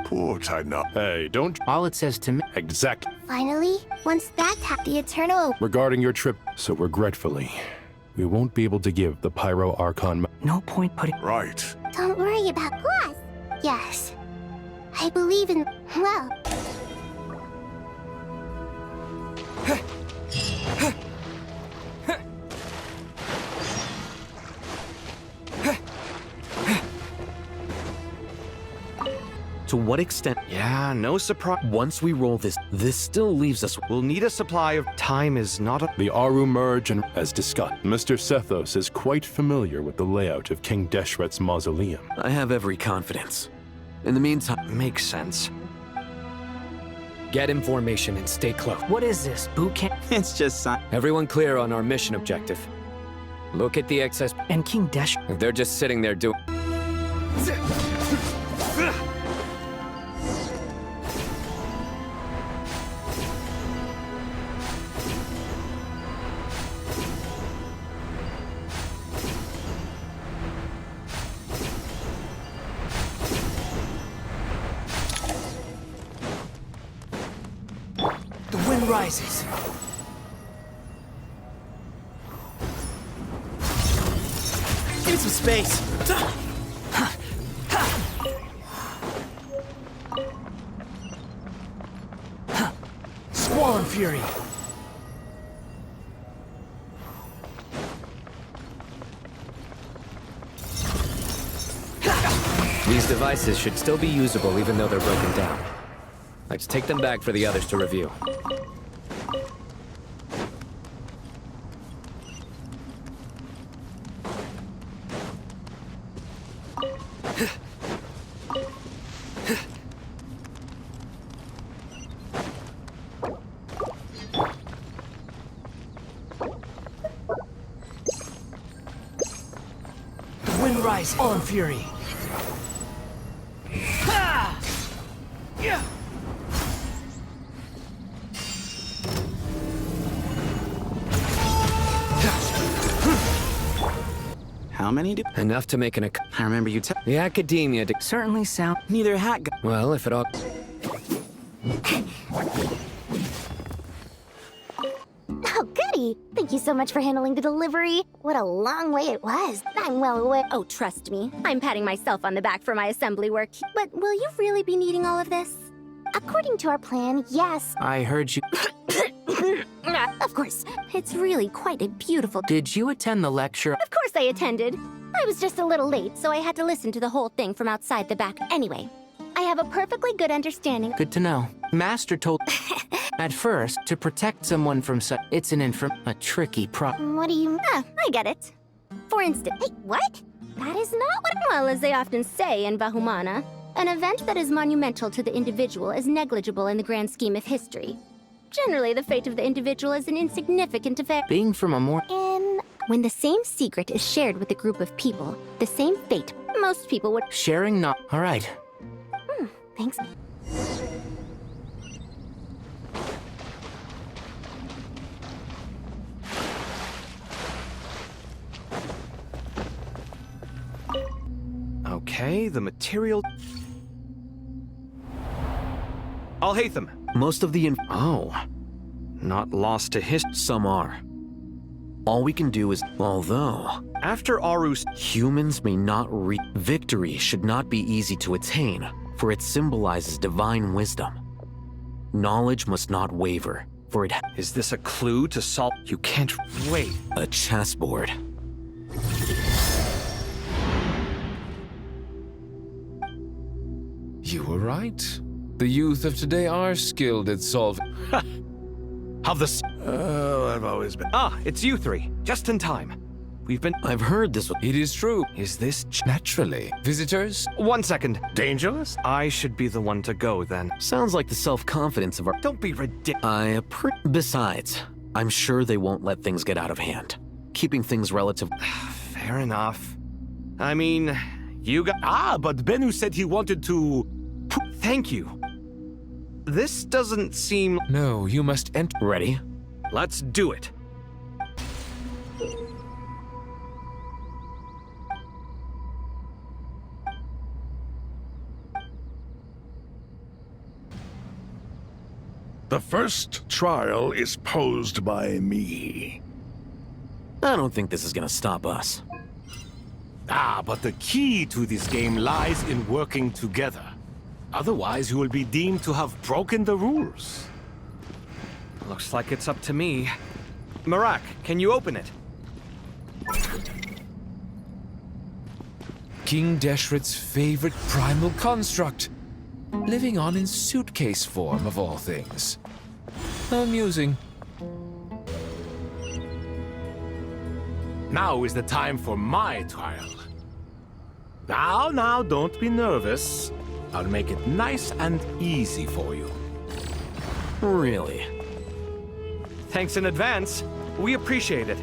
Poor Teyvat. Hey, don't... All it says to me... Exactly. Finally, once that the Eternal... Regarding your trip, so regretfully, we won't be able to give the Pyro Archon... No point putting... Right. Don't worry about us. Yes. I believe in... Well... To what extent? Yeah, no surprise. Once we roll this still leaves us. We'll need a supply of time is not a... The Aru merge and, as discussed, Mr. Sethos is quite familiar with the layout of King Deshret's mausoleum. I have every confidence. In the meantime... Makes sense. Get information and stay close. What is this, boot camp? It's just Everyone clear on our mission objective. Look at the excess. And King Desh. They're just sitting there doing. The wind rises. Give me some space. Squall and fury. These devices should still be usable even though they're broken down. Let's take them back for the others to review. The wind rises. All in fury. How many do? Enough to make an. I remember you The academia. Certainly sound. Neither hat. Well, if it all. Oh, goody! Thank you so much for handling the delivery. What a long way it was. I'm well aware. Oh, trust me. I'm patting myself on the back for my assembly work. But will you really be needing all of this? According to our plan, yes. I heard you. Of course. It's really quite a beautiful... Did you attend the lecture? Of course I attended. I was just a little late, so I had to listen to the whole thing from outside the back. Anyway, I have a perfectly good understanding. Good to know. Master told at first to protect someone from such. It's a tricky What do you... Ah, I get it. For instance... Hey, what? That is not what... Well, as they often say in Vahumana, an event that is monumental to the individual is negligible in the grand scheme of history. Generally, the fate of the individual is an insignificant affair. Being from a more... When the same secret is shared with a group of people, the same fate, most people would... Sharing not... All right. Thanks. Okay, the material... Al-Haytham. Most of the Oh. Not lost to history. Some are. All we can do is... Although... After Aru's... Humans may not Victory should not be easy to attain, for it symbolizes divine wisdom. Knowledge must not waver, for it... Is this a clue to solve... You can't... Wait. A chessboard. You were right. The youth of today are skilled at solving. How this? Oh, I've always been. Ah, it's you three. Just in time. We've been. I've heard this. It is true. Is this naturally? Visitors? 1 second. Dangerous? I should be the one to go then. Sounds like the self-confidence of our. Don't be ridiculous. Besides, I'm sure they won't let things get out of hand. Keeping things relative. Fair enough. I mean, you got. Ah, but Bennu said he wanted to. Thank you. This doesn't seem... No, you must enter. Ready? Let's do it. The first trial is posed by me. I don't think this is gonna stop us. Ah, but the key to this game lies in working together. Otherwise, you will be deemed to have broken the rules. Looks like it's up to me. Marak, can you open it? King Deshret's favorite primal construct. Living on in suitcase form, of all things. Amusing. Now is the time for my trial. Now, don't be nervous. I'll make it nice and easy for you. Really? Thanks in advance. We appreciate it.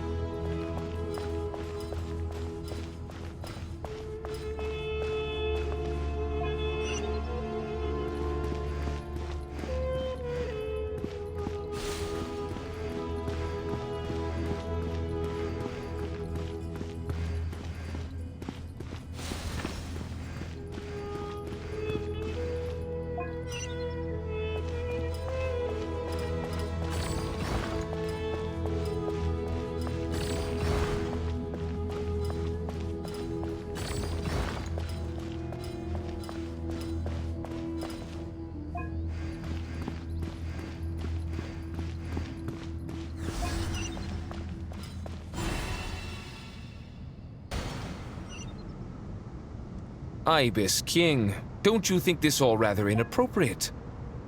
Ibis King, don't you think this all rather inappropriate?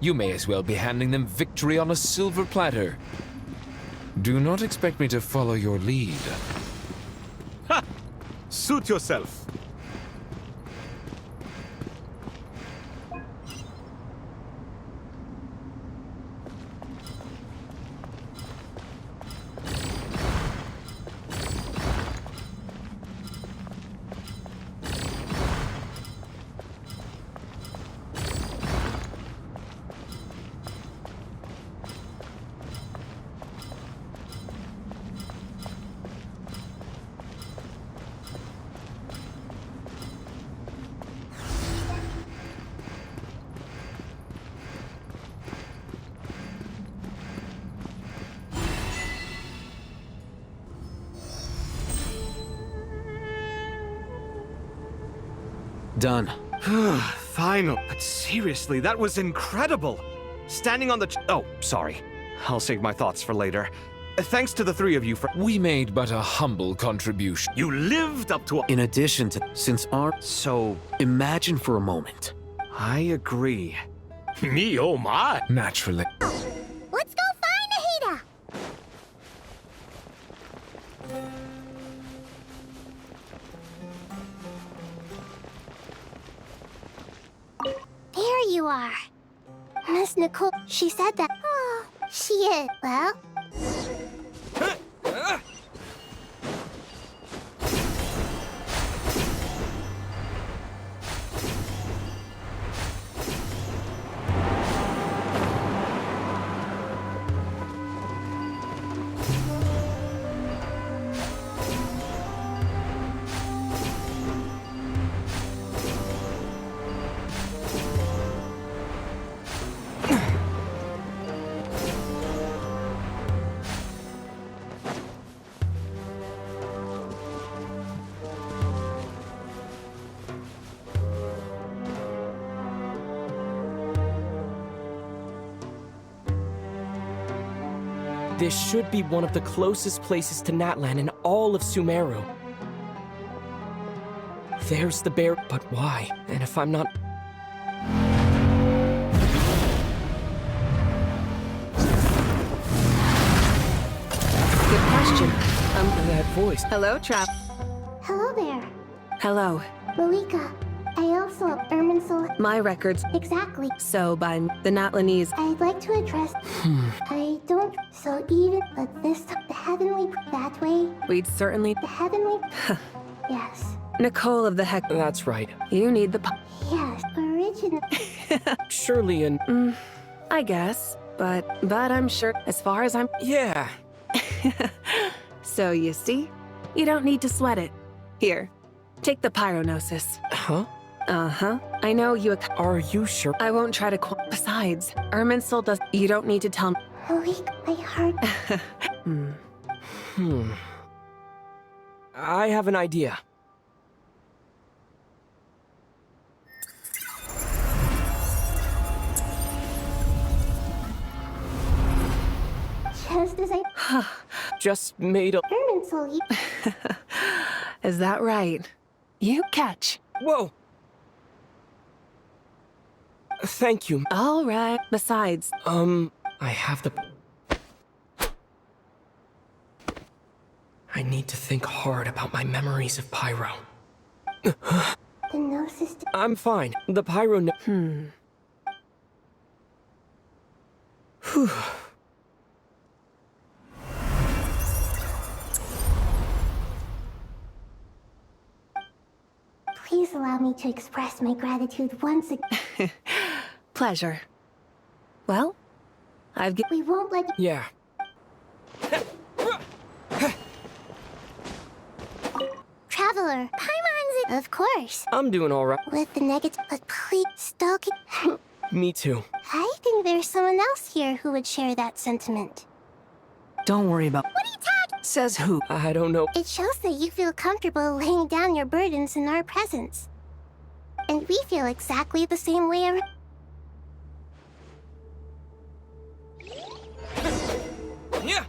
You may as well be handing them victory on a silver platter. Do not expect me to follow your lead. Ha! Suit yourself. Done. Final. But seriously, that was incredible. Standing on the oh, sorry. I'll save my thoughts for later. Thanks to the three of you for— We made but a humble contribution. You lived up to— In addition to— since our— So— Imagine for a moment. I agree. Me, oh my. Naturally. Let's go find Nahida! There you are. Miss Nicole, she said that. Oh, she is. Well? This should be one of the closest places to Natlan in all of Sumeru. There's the bear, but why? And if I'm not... Good question. That voice. Hello, Trap. Hello there. Hello. Malika. I also have Irminsul. My records. Exactly. So, by the Natlanese. I'd like to address... I don't... So even... But this time, the heavenly... That way... We'd certainly... The heavenly... Yes. Nicole of the Hex... That's right. You need the... Yes, original... Surely an... I guess. But I'm sure, as far as I'm... Yeah. So, you see? You don't need to sweat it. Here. Take the Pyronosis. Huh? Uh-huh. I know you... Are you sure? I won't try to... Besides, Irminsul does... You don't need to tell me... My heart... I have an idea. Just as I... Just made a... Irminsul, you... Is that right? You catch. Whoa! Thank you. All right. Besides... I have the... I need to think hard about my memories of Pyro. The Gnosis... I'm fine. The Pyro... Whew. Please allow me to express my gratitude once again. Pleasure. Well, We won't let you. Yeah. Traveler, Paimon's of course. I'm doing all right. With the negative, but please, stalking. Me too. I think there's someone else here who would share that sentiment. Don't worry about. What are you talking? Says who? I don't know. It shows that you feel comfortable laying down your burdens in our presence. And we feel exactly the same way around. Yeah.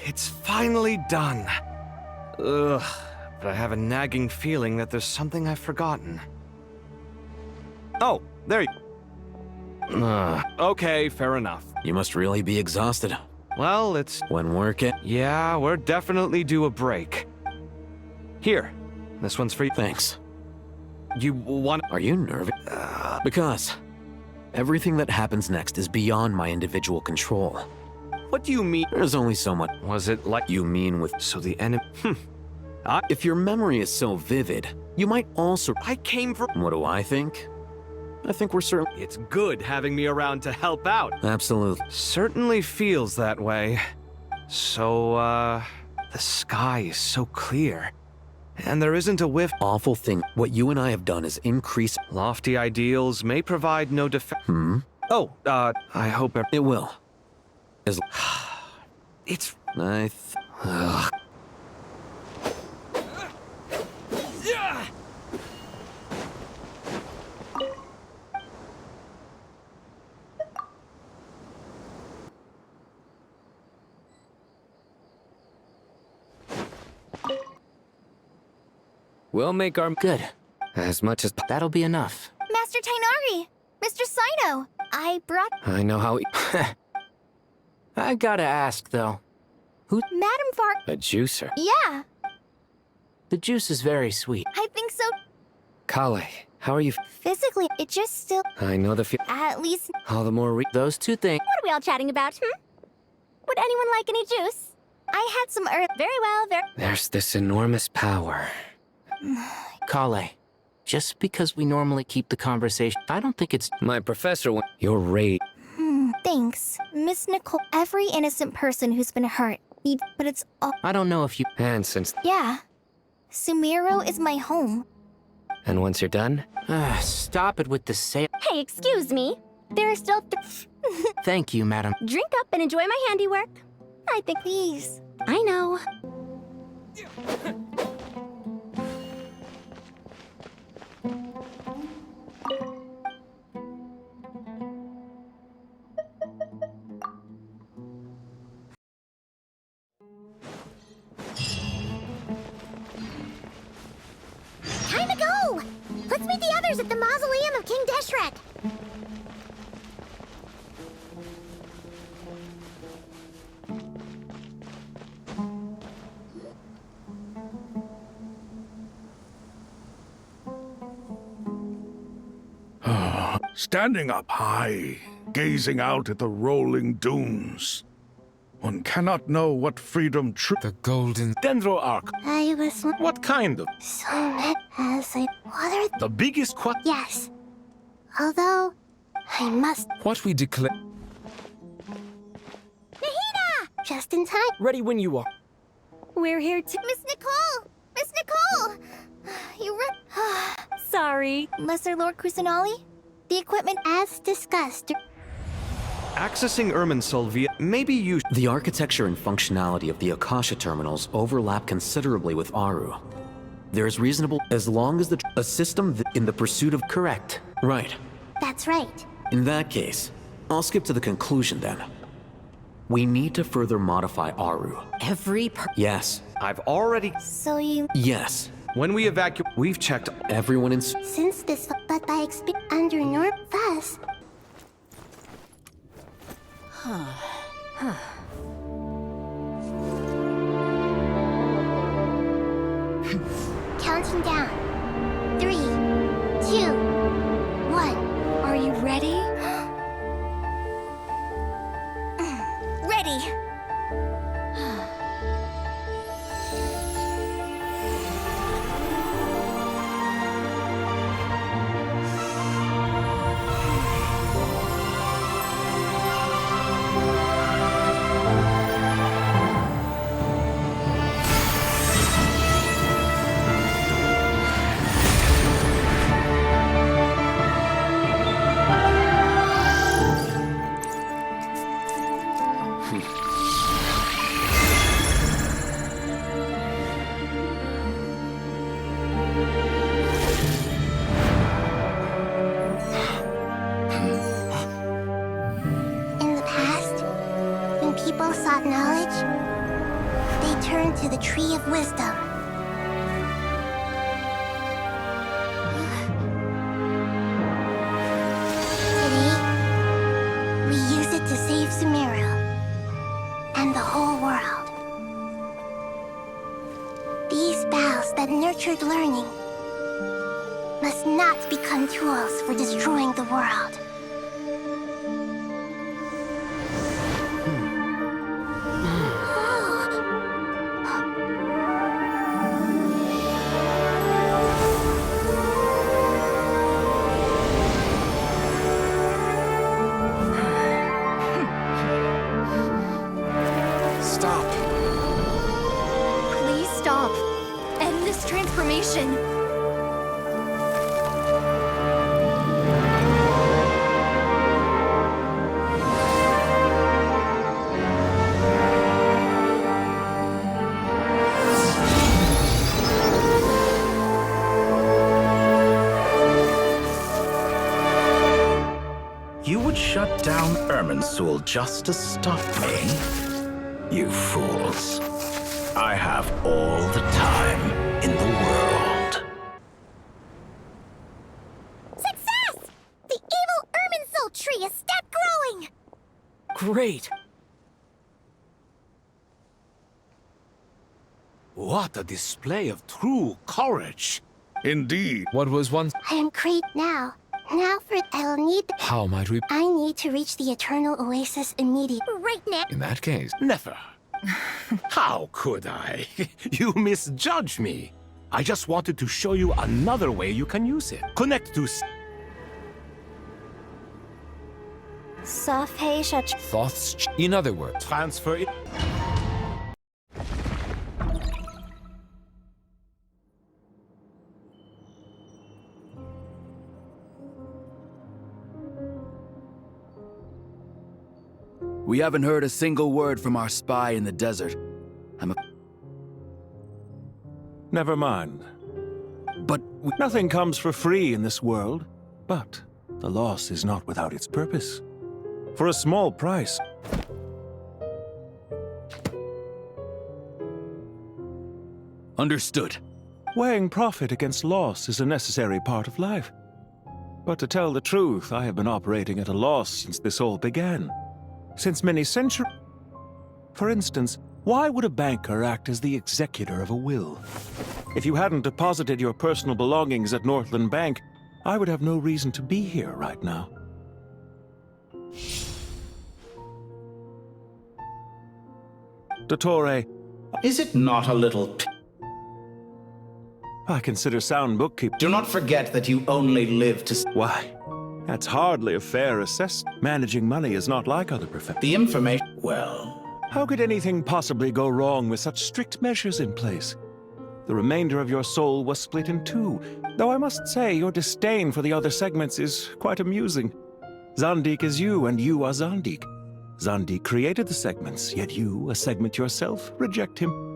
It's finally done. Ugh, but I have a nagging feeling that there's something I've forgotten. Oh, there you... okay, fair enough. You must really be exhausted. Well, it's... When working? Yeah, we're definitely due a break. Here, this one's for you. Thanks. You want... Are you nervous? Because everything that happens next is beyond my individual control. What do you mean? There's only so much. Was it like... You mean with... So the enemy... If your memory is so vivid, you might also... I came for... What do I think? I think we're certain... It's good having me around to help out. Absolutely. Certainly feels that way. So, the sky is so clear. And there isn't a whiff... Awful thing. What you and I have done is increase... Lofty ideals may provide no defense... Oh, I hope... It will. It's... Ugh. We'll make our... Good. As much as... That'll be enough. Master Tainari! Mr. Sino! I brought... I know how... I gotta ask, though. Who? Madam Far... A juicer. Yeah, The juice is very sweet. I think so. Kale, how are you... Physically, it just still... I know the feel... At least... All the more Those two things. What are we all chatting about, Would anyone like any juice? I had some Very well, There's this enormous power. Kale, just because we normally keep the conversation, I don't think it's... My professor went... You're right. Thanks. Miss Nicole, every innocent person who's been hurt, but it's all... I don't know if you... And since... Yeah. Sumero is my home. And once you're done? Stop it with the sale. Hey, excuse me. There are still... Thank you, madam. Drink up and enjoy my handiwork. I think... Please. I know. Time to go! Let's meet the others at the mausoleum of King Deshret. Standing up high, gazing out at the rolling dunes. One cannot know what freedom The golden... Dendro Arc. I was... What kind of... So mad as I... What are... The biggest Yes. Although, I must... What we declare... Nahida! Just in time. Ready when you are. We're here to... Miss Nicole! Miss Nicole! You Sorry. Lesser Lord Kusanali? The equipment... As discussed... Accessing Irminsul via... Maybe you... The architecture and functionality of the Akasha terminals overlap considerably with Aru. There's reasonable... As long as a system in the pursuit of... Correct. Right. That's right. In that case, I'll skip to the conclusion then. We need to further modify Aru. Every Yes. I've already... So you... Yes. When we evacuate, we've checked everyone in. Since this, but by under Norm Fuss. Counting down. 3, 2, 1. Are you ready? Ready. Knowledge, they turn to the Tree of Wisdom. Today, we use it to save Sumeru and the whole world. These boughs that nurtured learning must not become tools for destroying the world. Shut down Irminsul just to stop me? You fools. I have all the time in the world. Success! The evil Irminsul tree is step growing! Great! What a display of true courage! Indeed. What was once... I am great now. Now for I'll need... How might we... I need to reach the Eternal Oasis immediately. Right now. In that case, never. How could I? You misjudge me. I just wanted to show you another way you can use it. Connect to... Thoughts. In other words, transfer it... We haven't heard a single word from our spy in the desert. Never mind. But nothing comes for free in this world. But the loss is not without its purpose. For a small price. Understood. Weighing profit against loss is a necessary part of life. But to tell the truth, I have been operating at a loss since this all began. Since many centuries. For instance, why would a banker act as the executor of a will? If you hadn't deposited your personal belongings at Northland Bank, I would have no reason to be here right now. Dottore... Is it not a little... I consider sound bookkeeping. Do not forget that you only live to... Why? That's hardly a fair assessment. Managing money is not like other professions. The information... Well... How could anything possibly go wrong with such strict measures in place? The remainder of your soul was split in two, though I must say your disdain for the other segments is quite amusing. Zandik is you, and you are Zandik. Zandik created the segments, yet you, a segment yourself, reject him.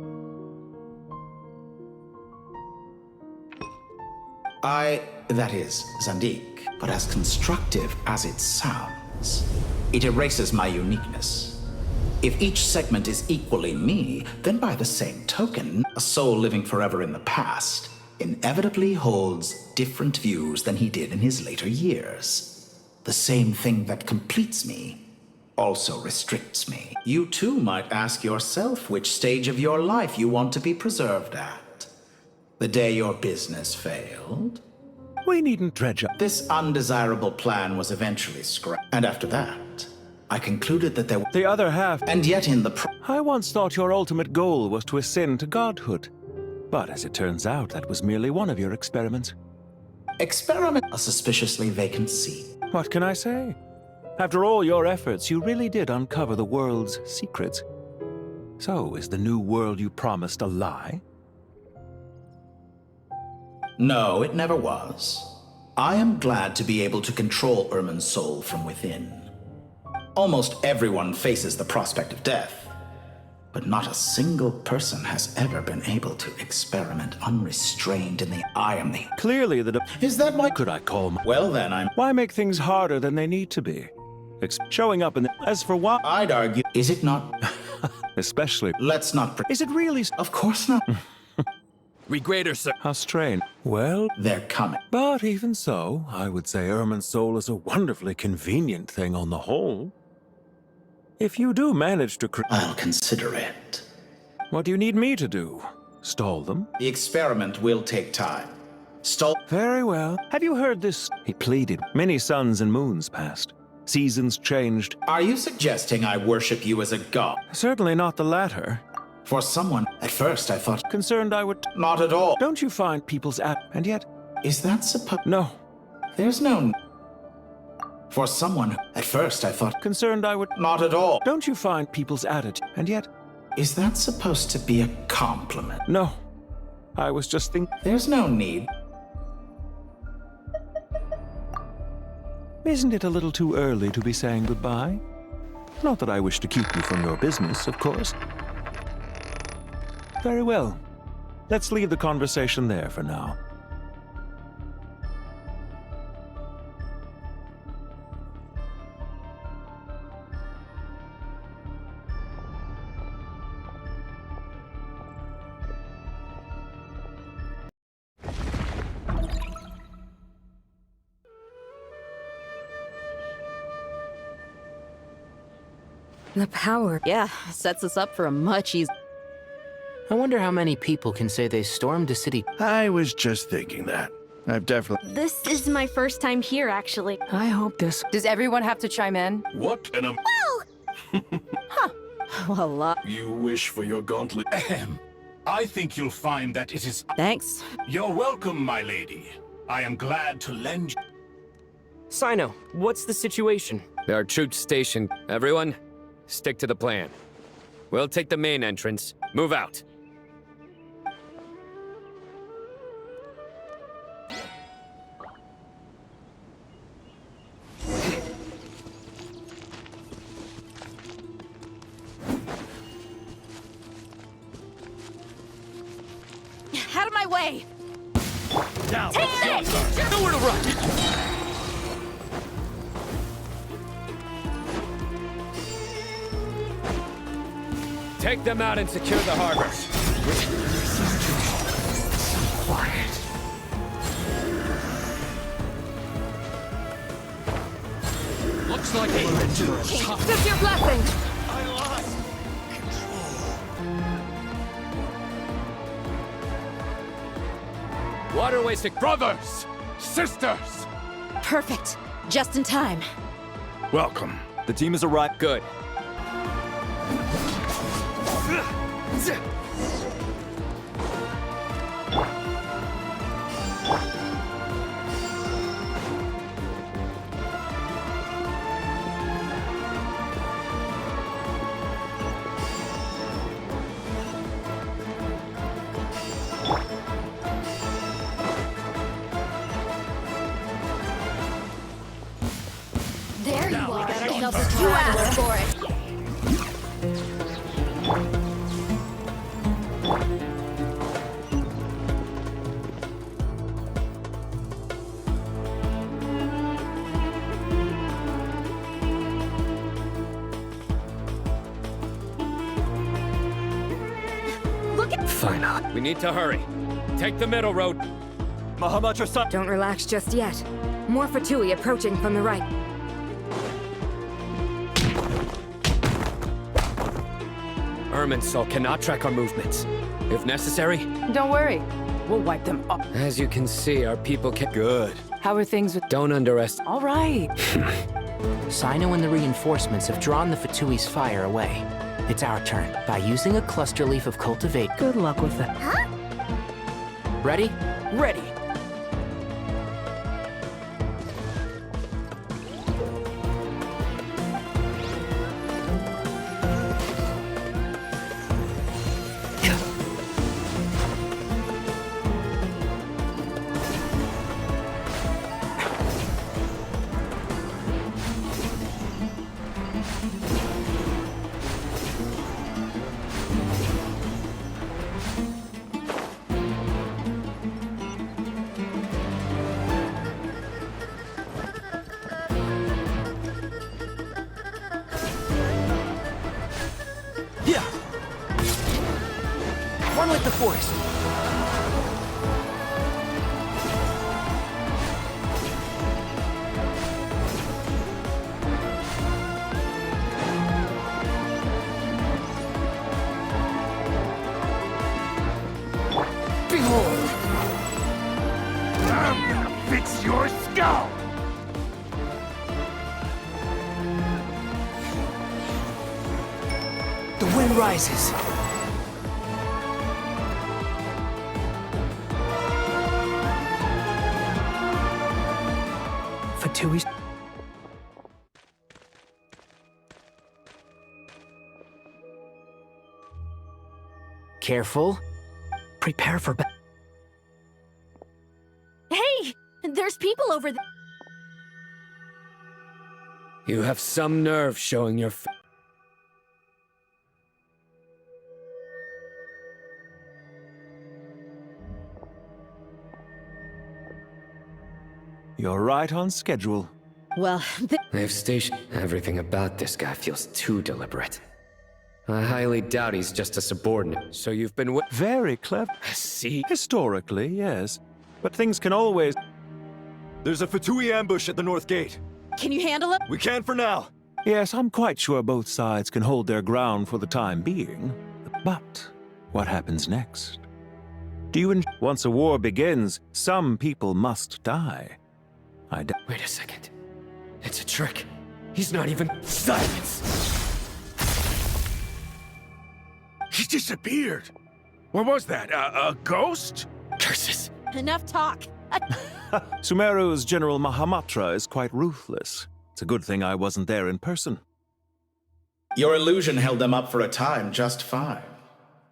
That is, Zandik, but as constructive as it sounds, it erases my uniqueness. If each segment is equally me, then by the same token, a soul living forever in the past, inevitably holds different views than he did in his later years. The same thing that completes me also restricts me. You too might ask yourself which stage of your life you want to be preserved at. The day your business failed? We needn't dredge up. This undesirable plan was eventually scrapped. And after that, I concluded that there... The other half... And yet in the... I once thought your ultimate goal was to ascend to godhood. But as it turns out, that was merely one of your experiments. Experiment? A suspiciously vacant seat. What can I say? After all your efforts, you really did uncover the world's secrets. So, is the new world you promised a lie? No, it never was. I am glad to be able to control Ermin's soul from within. Almost everyone faces the prospect of death, but not a single person has ever been able to experiment unrestrained in the I am the... Clearly the... Is that my... Could I call... Well then, I'm... Why make things harder than they need to be? Showing up in the... As for what... I'd argue... Is it not... Especially... Let's not... Is it really... Of course not. Regrader, sir. How strange. Well... They're coming. But even so, I would say Ermin's soul is a wonderfully convenient thing on the whole. If you do manage to... I'll consider it. What do you need me to do? Stall them? The experiment will take time. Stall... Very well. Have you heard this? He pleaded. Many suns and moons passed. Seasons changed. Are you suggesting I worship you as a god? Certainly not the latter. For someone, at first I thought... Concerned I would... Not at all. Don't you find people's and yet... Is that supposed... No. There's no... For someone, at first I thought... Concerned I would... Not at all. Don't you find people's attitude, and yet... Is that supposed to be a compliment? No. I was just thinking... There's no need. Isn't it a little too early to be saying goodbye? Not that I wish to keep you from your business, of course. Very well. Let's leave the conversation there for now. The power. Yeah, sets us up for a much easier... I wonder how many people can say they stormed a city. I was just thinking that. I've definitely... This is my first time here, actually. I hope this... Does everyone have to chime in? What an... Voila. You wish for your gauntlet. Ahem. I think you'll find that it is... Thanks. You're welcome, my lady. I am glad to lend you... Sino, what's the situation? There are troops stationed. Everyone, stick to the plan. We'll take the main entrance. Move out. Out of my way! Down. Take this! Nowhere to run! Take them out and secure the harbor. Quiet. Looks like we're into a tough... Just your blessing! I lost control. Waterways to... Brothers! Sisters! Perfect. Just in time. Welcome. The team has arrived. Good. There you are. Got ourselves a you asked for it. We need to hurry. Take the middle road. Don't relax just yet. More Fatui approaching from the right. Irminsul cannot track our movements. If necessary... Don't worry. We'll wipe them up. As you can see, our people can... Good. How are things with... Don't underestimate... All right. Sino and the reinforcements have drawn the Fatui's fire away. It's our turn. By using a cluster leaf of cultivate... Good luck with that. Huh? Ready? Ready. One with the force. Behold! I'm gonna fix your skull! The wind rises. Fatui's... Careful. Prepare for... Hey! There's people over there. You have some nerve showing your... You're right on schedule. Well, They've stationed... Everything about this guy feels too deliberate. I highly doubt he's just a subordinate, so you've been... Very clever. See? Historically, yes. But things can always... There's a Fatui ambush at the north gate. Can you handle it? We can for now. Yes, I'm quite sure both sides can hold their ground for the time being. But what happens next? Once a war begins, some people must die. Wait a second. It's a trick. He's not even... Silence! He disappeared! What was that? A ghost? Curses! Enough talk. Sumeru's General Mahamatra is quite ruthless. It's a good thing I wasn't there in person. Your illusion held them up for a time just fine.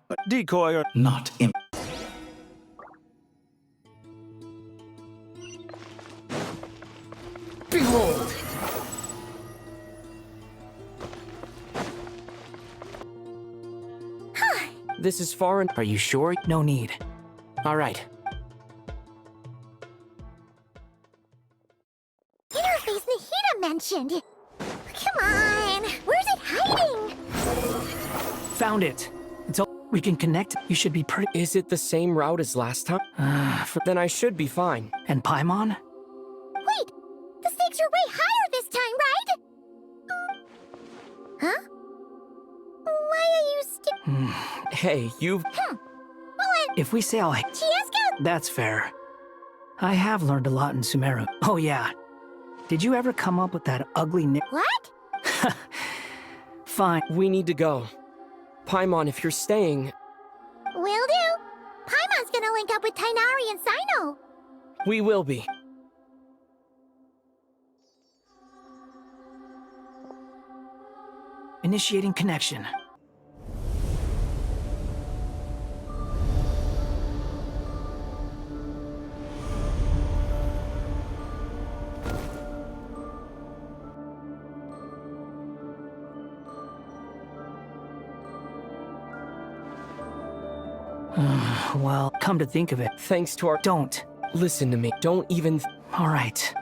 But decoy or... Not in... Behold! This is foreign. Are you sure? No need. All right. Interface Nahida mentioned. Come on, where's it hiding? Found it. It's all... We can connect. You should be pretty... Is it the same route as last time? Then I should be fine. And Paimon? Wait, the stakes are way higher this time, right? Huh? Why are you still... Hey, you've... If we sail... Chiesca? That's fair. I have learned a lot in Sumeru. Oh, yeah. Did you ever come up with that ugly What? Fine. We need to go. Paimon, if you're staying... Will do. Paimon's gonna link up with Tighnari and Sino. We will be. Initiating connection. Well, come to think of it. Thanks to our... Don't. Listen to me. Don't even... All right.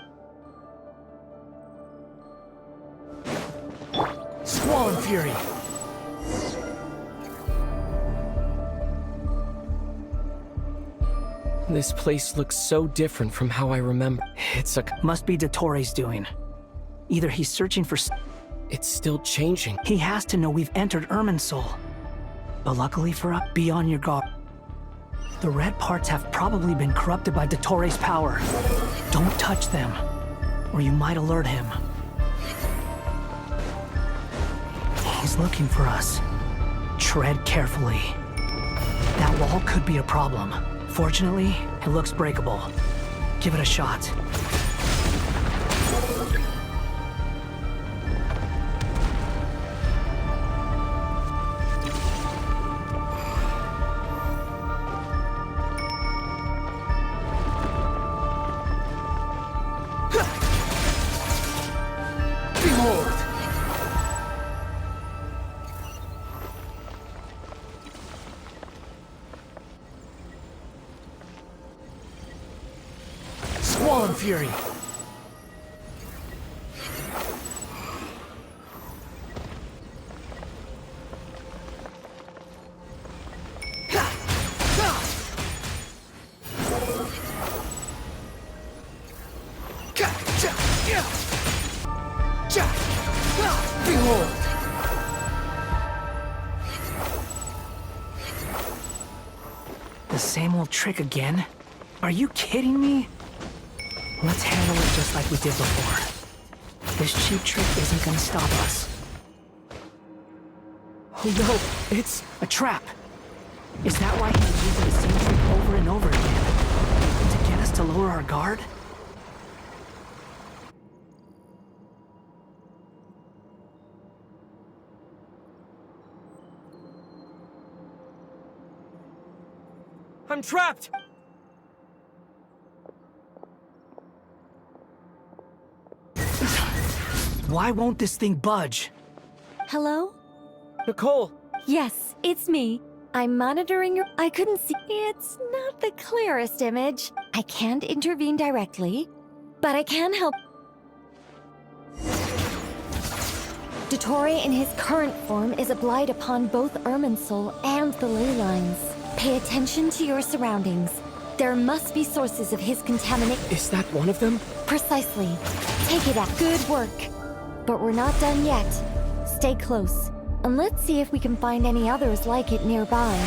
Squall Fury! This place looks so different from how I remember. It's a... Must be Dottoro's doing. Either he's searching for... It's still changing. He has to know we've entered Irminsul. But luckily for us, be on your guard. The red parts have probably been corrupted by Dottoro's power. Don't touch them, or you might alert him. He's looking for us. Tread carefully. That wall could be a problem. Fortunately, it looks breakable. Give it a shot. Fury. Behold! The same old trick again? Are you kidding me? Let's handle it just like we did before. This cheap trick isn't gonna stop us. Oh no, it's a trap. Is that why he's using the same trick over and over again? To get us to lower our guard? I'm trapped! Why won't this thing budge? Hello? Nicole! Yes, it's me. I'm monitoring your... I couldn't see... It's not the clearest image. I can't intervene directly, but I can help. Dottore in his current form is a blight upon both Irminsul and the ley lines. Pay attention to your surroundings. There must be sources of his contamination. Is that one of them? Precisely. Take it out. Good work. But we're not done yet. Stay close. And let's see if we can find any others like it nearby.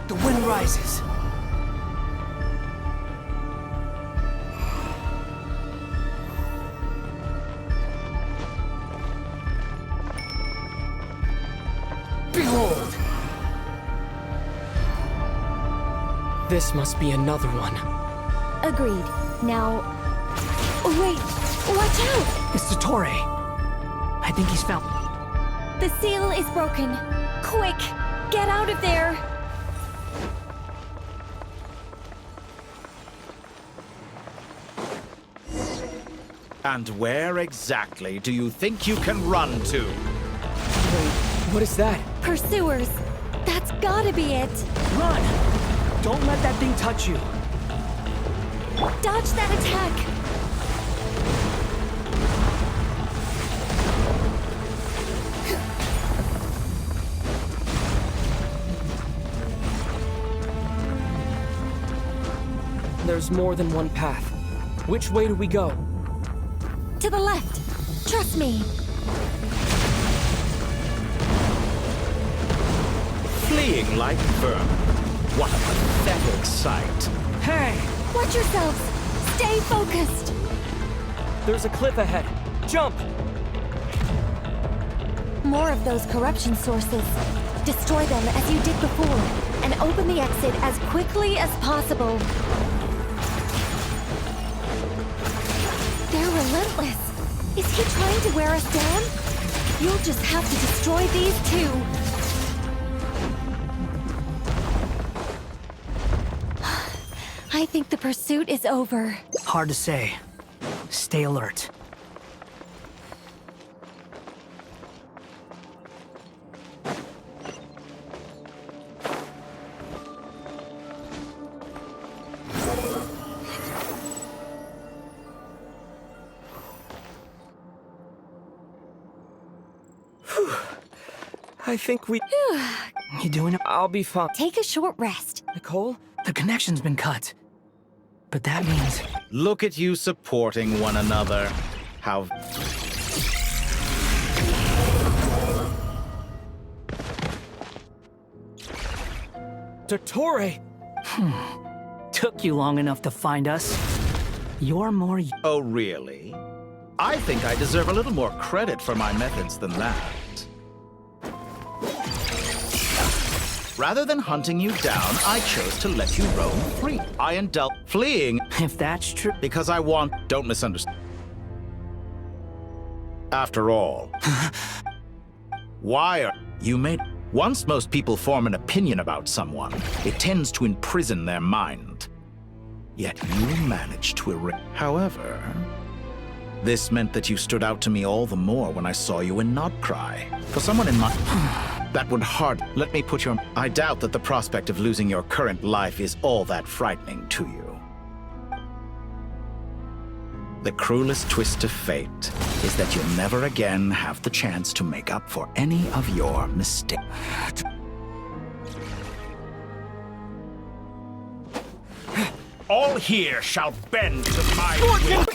The wind rises. Behold! This must be another one. Agreed. Now... Oh, wait! Watch out! It's Dottore. I think he's found... The seal is broken. Quick! Get out of there! And where exactly do you think you can run to? Wait, what is that? Pursuers! That's gotta be it! Run! Don't let that thing touch you! Dodge that attack! There's more than one path. Which way do we go? To the left! Trust me! Fleeing like vermin. What a pathetic sight. Hey! Watch yourselves! Stay focused! There's a cliff ahead. Jump! More of those corruption sources. Destroy them as you did before, and open the exit as quickly as possible. They're relentless. Is he trying to wear us down? You'll just have to destroy these too. I think the pursuit is over. Hard to say. Stay alert. I think we... You doing it? I'll be fine. Take a short rest. Nicole? The connection's been cut. But that means... Look at you supporting one another. How... Dottore! Took you long enough to find us. You're more... Oh, really? I think I deserve a little more credit for my methods than that. Rather than hunting you down, I chose to let you roam free. I indulged fleeing. If that's true... Because I want... Don't misunderstand. After all, why are you made... Once most people form an opinion about someone, it tends to imprison their mind. Yet you managed to erase... However, this meant that you stood out to me all the more when I saw you in Nod-Krai. For someone in my... That would hard... Let me put your... I doubt that the prospect of losing your current life is all that frightening to you. The cruelest twist of fate is that you'll never again have the chance to make up for any of your mistakes. All here shall bend to my will.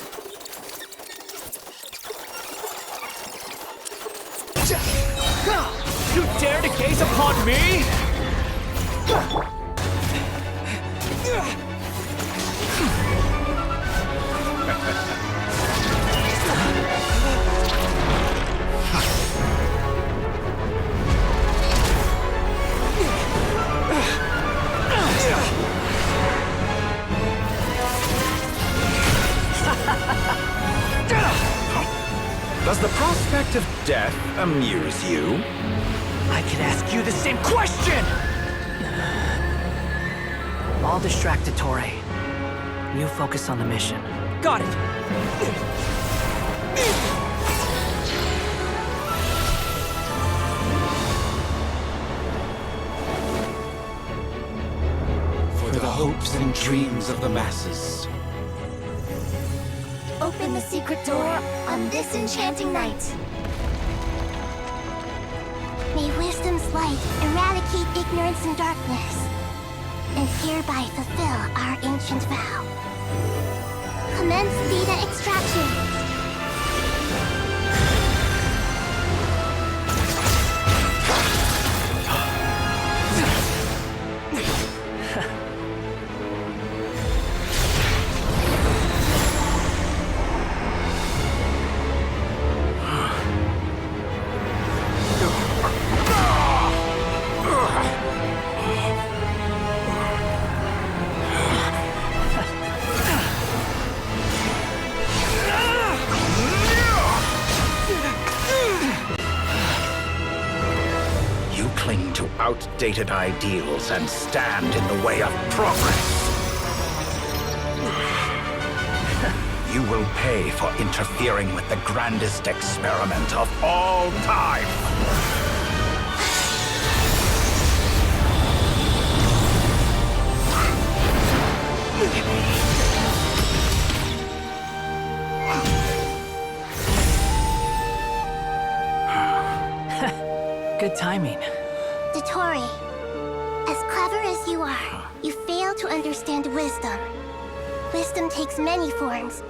You dare to gaze upon me? Does the prospect of death amuse you? I could ask you the same question! I'll distract Dottore. You focus on the mission. Got it! For the hopes and dreams of the masses. Open the secret door on this enchanting night. May wisdom's light eradicate ignorance and darkness, and hereby fulfill our ancient vow. Commence data extraction. Outdated ideals and stand in the way of progress. You will pay for interfering with the grandest experiment of all time. Good timing. Dottore, as clever as you are, you fail to understand wisdom. Wisdom takes many forms,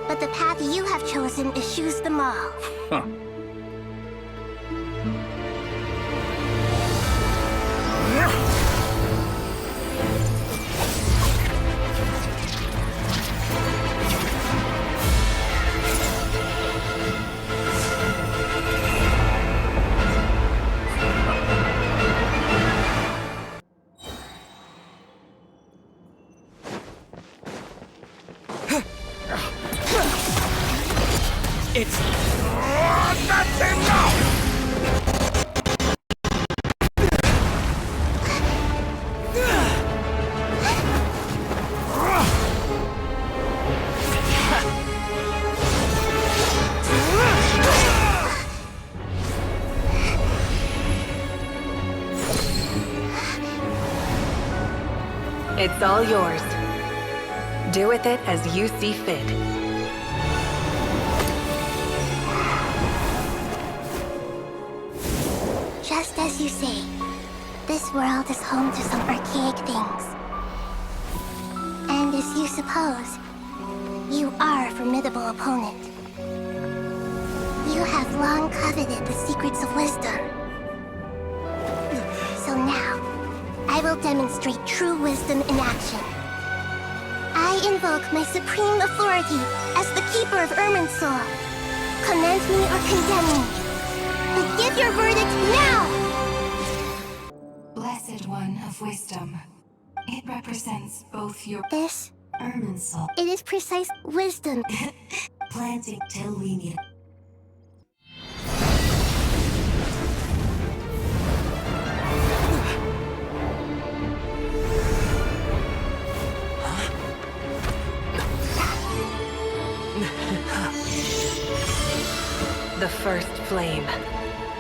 but the path you have chosen eschews them all. Huh. It's... That's enough! It's all yours. Do with it as you see fit. Just you say, this world is home to some archaic things. And as you suppose, you are a formidable opponent. You have long coveted the secrets of wisdom. So now, I will demonstrate true wisdom in action. I invoke my supreme authority as the keeper of Irminsul. Commend me or condemn me, but give your verdict now! Blessed One of Wisdom. It represents both your... This... Irminsul. It is precise wisdom. Planting till we need... The first flame.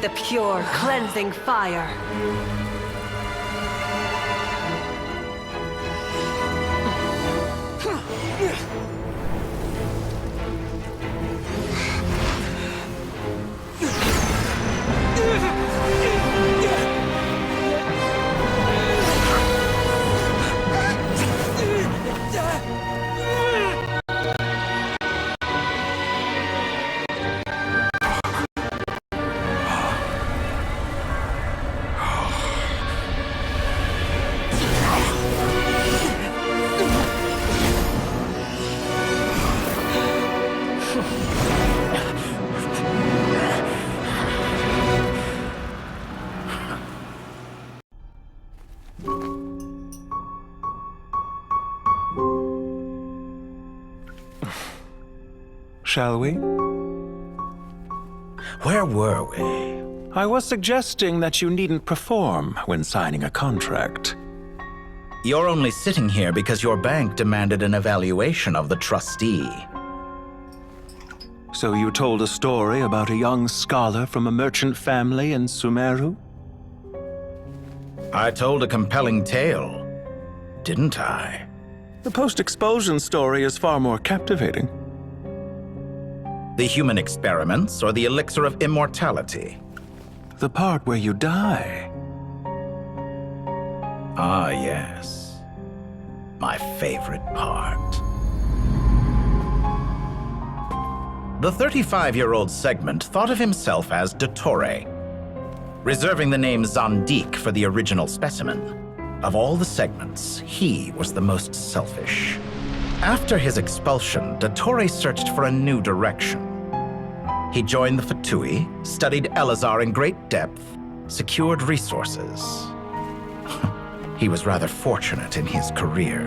The pure, cleansing fire. Shall we? Where were we? I was suggesting that you needn't perform when signing a contract. You're only sitting here because your bank demanded an evaluation of the trustee. So you told a story about a young scholar from a merchant family in Sumeru? I told a compelling tale, didn't I? The post-expulsion story is far more captivating. The human experiments or the elixir of immortality? The part where you die. Ah, yes. My favorite part. The 35-year-old Segment thought of himself as Dottore, reserving the name Zandik for the original specimen. Of all the Segments, he was the most selfish. After his expulsion, Dottore searched for a new direction. He joined the Fatui, studied Elazar in great depth, secured resources. He was rather fortunate in his career.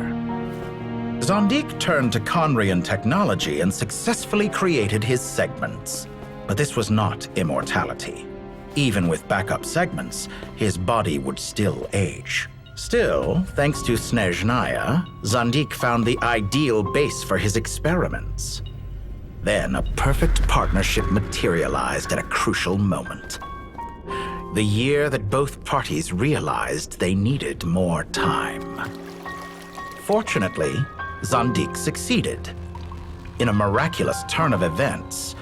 Zandik turned to Conrian technology and successfully created his segments. But this was not immortality. Even with backup segments, his body would still age. Still, thanks to Snezhnaya, Zandik found the ideal base for his experiments. Then a perfect partnership materialized at a crucial moment. The year that both parties realized they needed more time. Fortunately, Zandik succeeded. In a miraculous turn of events,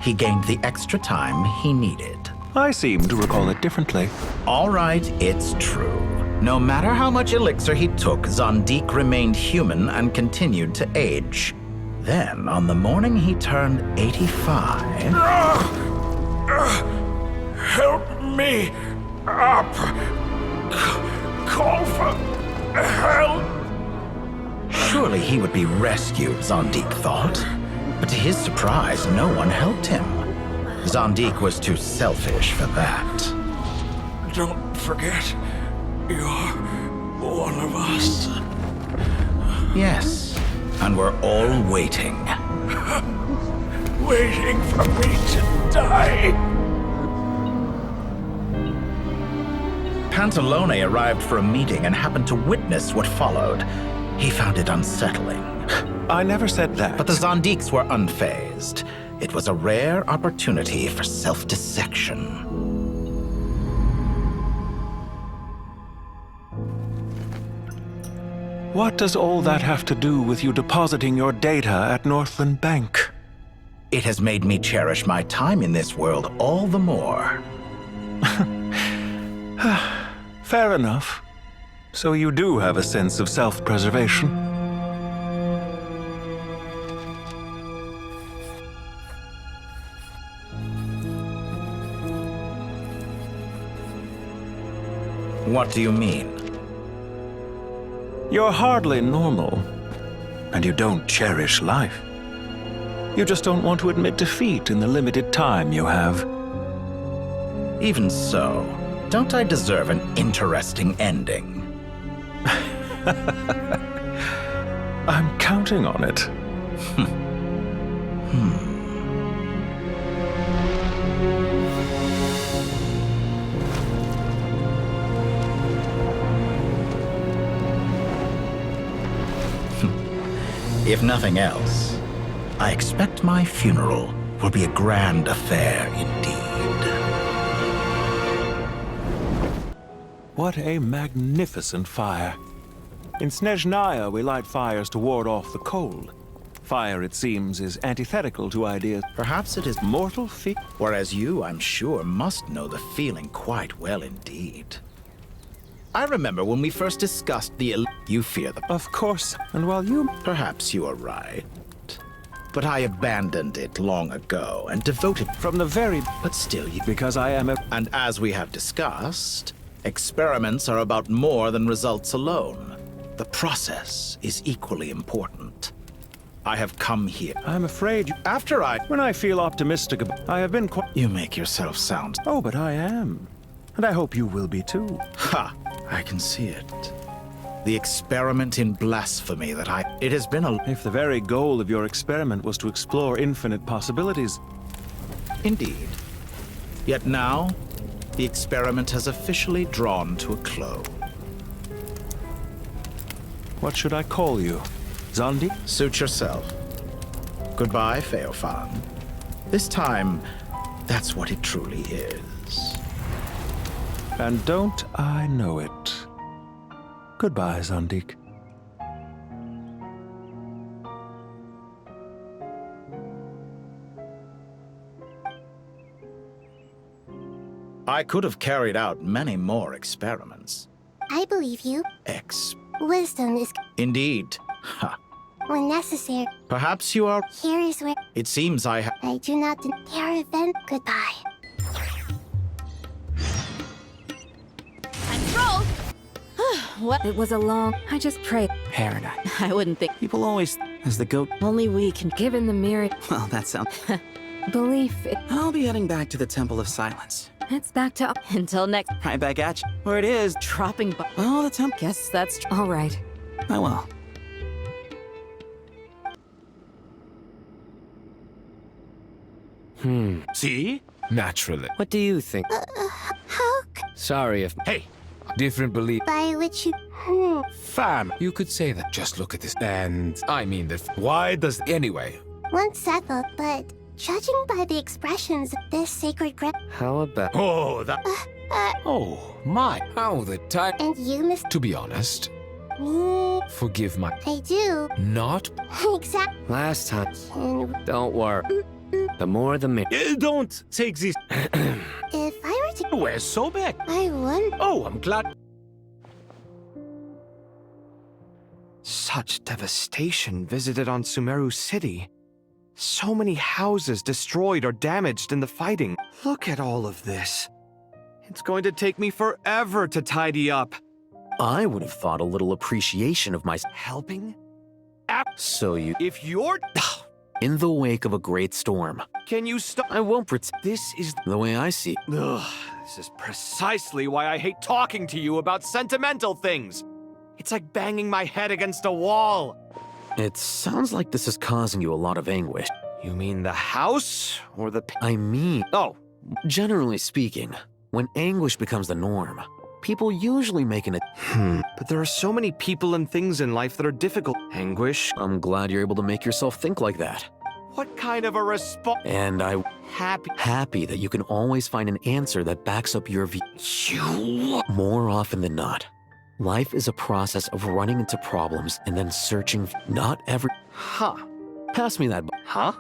he gained the extra time he needed. I seem to recall it differently. All right, it's true. No matter how much elixir he took, Zandik remained human and continued to age. Then, on the morning he turned 85... Help me up! Call for help! Surely he would be rescued, Zandik thought. But to his surprise, no one helped him. Zandik was too selfish for that. Don't forget, you're one of us. Yes, and we're all waiting. Waiting for me to die. Pantalone arrived for a meeting and happened to witness what followed. He found it unsettling. I never said that. But the Zandiks were unfazed. It was a rare opportunity for self-dissection. What does all that have to do with you depositing your data at Northland Bank? It has made me cherish my time in this world all the more. Fair enough. So you do have a sense of self-preservation? What do you mean? You're hardly normal, and you don't cherish life. You just don't want to admit defeat in the limited time you have. Even so, don't I deserve an interesting ending? I'm counting on it. If nothing else, I expect my funeral will be a grand affair indeed. What a magnificent fire. In Snezhnaya, we light fires to ward off the cold. Fire, it seems, is antithetical to ideas. Perhaps it is mortal feat. Whereas you, I'm sure, must know the feeling quite well indeed. I remember when we first discussed the you fear the... Of course, and while you... Perhaps you are right. But I abandoned it long ago and devoted... From the very... But still you... Because I am a... And as we have discussed, experiments are about more than results alone. The process is equally important. I have come here. I'm afraid After I... When I feel optimistic about... I have been quite... You make yourself sound... Oh, but I am. And I hope you will be too. Ha! I can see it. The experiment in blasphemy that I... It has been a... If the very goal of your experiment was to explore infinite possibilities... Indeed. Yet now, the experiment has officially drawn to a close. What should I call you? Zondi? Suit yourself. Goodbye, Feofan. This time, that's what it truly is. And don't I know it? Goodbye, Zondik. I could have carried out many more experiments. I believe you. Wisdom is Indeed. Ha. when necessary. Perhaps you are... Here is where It seems I have... I do not caravan. Goodbye. Control! What? It was a long... I just prayed. Paradise. I wouldn't think... People always... As the goat... Only we can give in the mirror. Well, that sounds... Belief. I'll be heading back to the Temple of Silence. It's back to... Until next... Right back at you. Where it is. Dropping by... Oh, the temple... Guess that's... All right. Oh, well. See? Naturally. What do you think? How Sorry if... Hey! Different belief. by which you... Fam, you could say that. Just look at this. And I mean that. Why does... Anyway. Once settled, but judging by the expressions of this sacred ground... How about... Oh, that... Oh, my. How the time... And you, Miss... To be honest, Me... forgive my... I do. Not... Exact... Last time. And Don't worry. The more the merrier. Don't take this... if I were to... Where's Sobek? I won. Oh, I'm glad... Such devastation visited on Sumeru City. So many houses destroyed or damaged in the fighting. Look at all of this. It's going to take me forever to tidy up. I would have thought a little appreciation of my Helping? So you... If you're... In the wake of a great storm. Can you stop? I won't pretend. This is... The way I see... Ugh, this is precisely why I hate talking to you about sentimental things. It's like banging my head against a wall. It sounds like this is causing you a lot of anguish. You mean the house? Or the... I mean... Oh. Generally speaking, when anguish becomes the norm, people usually make an... But there are so many people and things in life that are difficult. Anguish. I'm glad you're able to make yourself think like that. What kind of a response? And I... Happy that you can always find an answer that backs up your view. You... More often than not, life is a process of running into problems and then searching... Not every... Huh. Pass me that... Huh?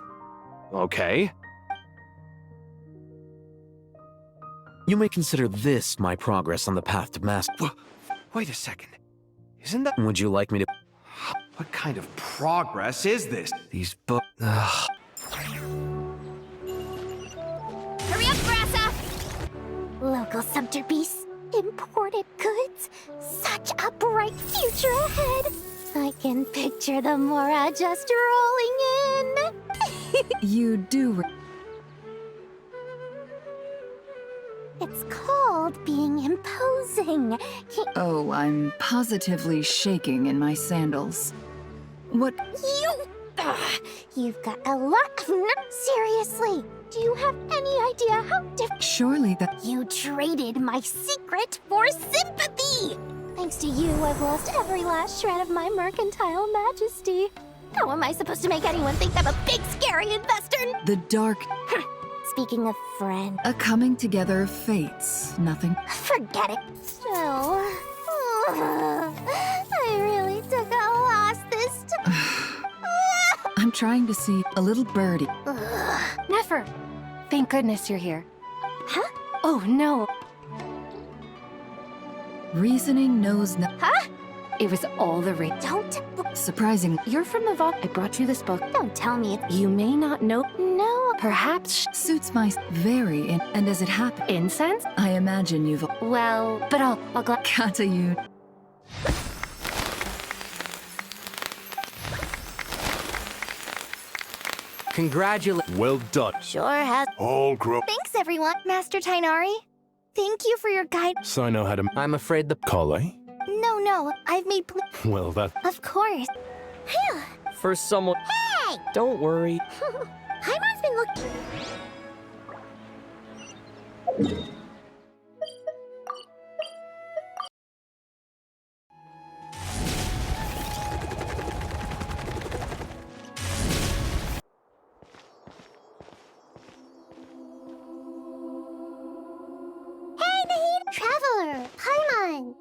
Okay. You may consider this my progress on the path to master. Wait a second. Isn't that... Would you like me to... What kind of progress is this? These books... Ugh. Hurry up, Brassa! Local subter beasts, imported goods, such a bright future ahead. I can picture the Mora just rolling in. You do. It's called being imposing. Oh, I'm positively shaking in my sandals. What? You've got a lot of seriously, do you have any idea how different? Surely that... You traded my secret for sympathy! Thanks to you, I've lost every last shred of my mercantile majesty. How am I supposed to make anyone think I'm a big, scary investor? The dark... Speaking of friend... A coming together of fates, nothing... Forget it. Still... I really took a loss this time. I'm trying to see a little birdie. Nefer, thank goodness you're here. Huh? Oh, no. Reasoning knows no... Huh? It was all the Don't... Surprising. You're from the vault. I brought you this book. Don't tell me it's... You may not know... No. Perhaps... Suits very, and as it happened... Incense? I imagine you've... Well, but I'll Kata, you... Congratulations. Well done. Sure has... All grow... Thanks, everyone. Master Tainari. Thank you for your guide. So I know how to... I'm afraid the... Kale? No, I've made Well, that... Of course. For someone... Hey! Don't worry. Paimon's been looking... Hey, Nahid! Traveler! Paimon!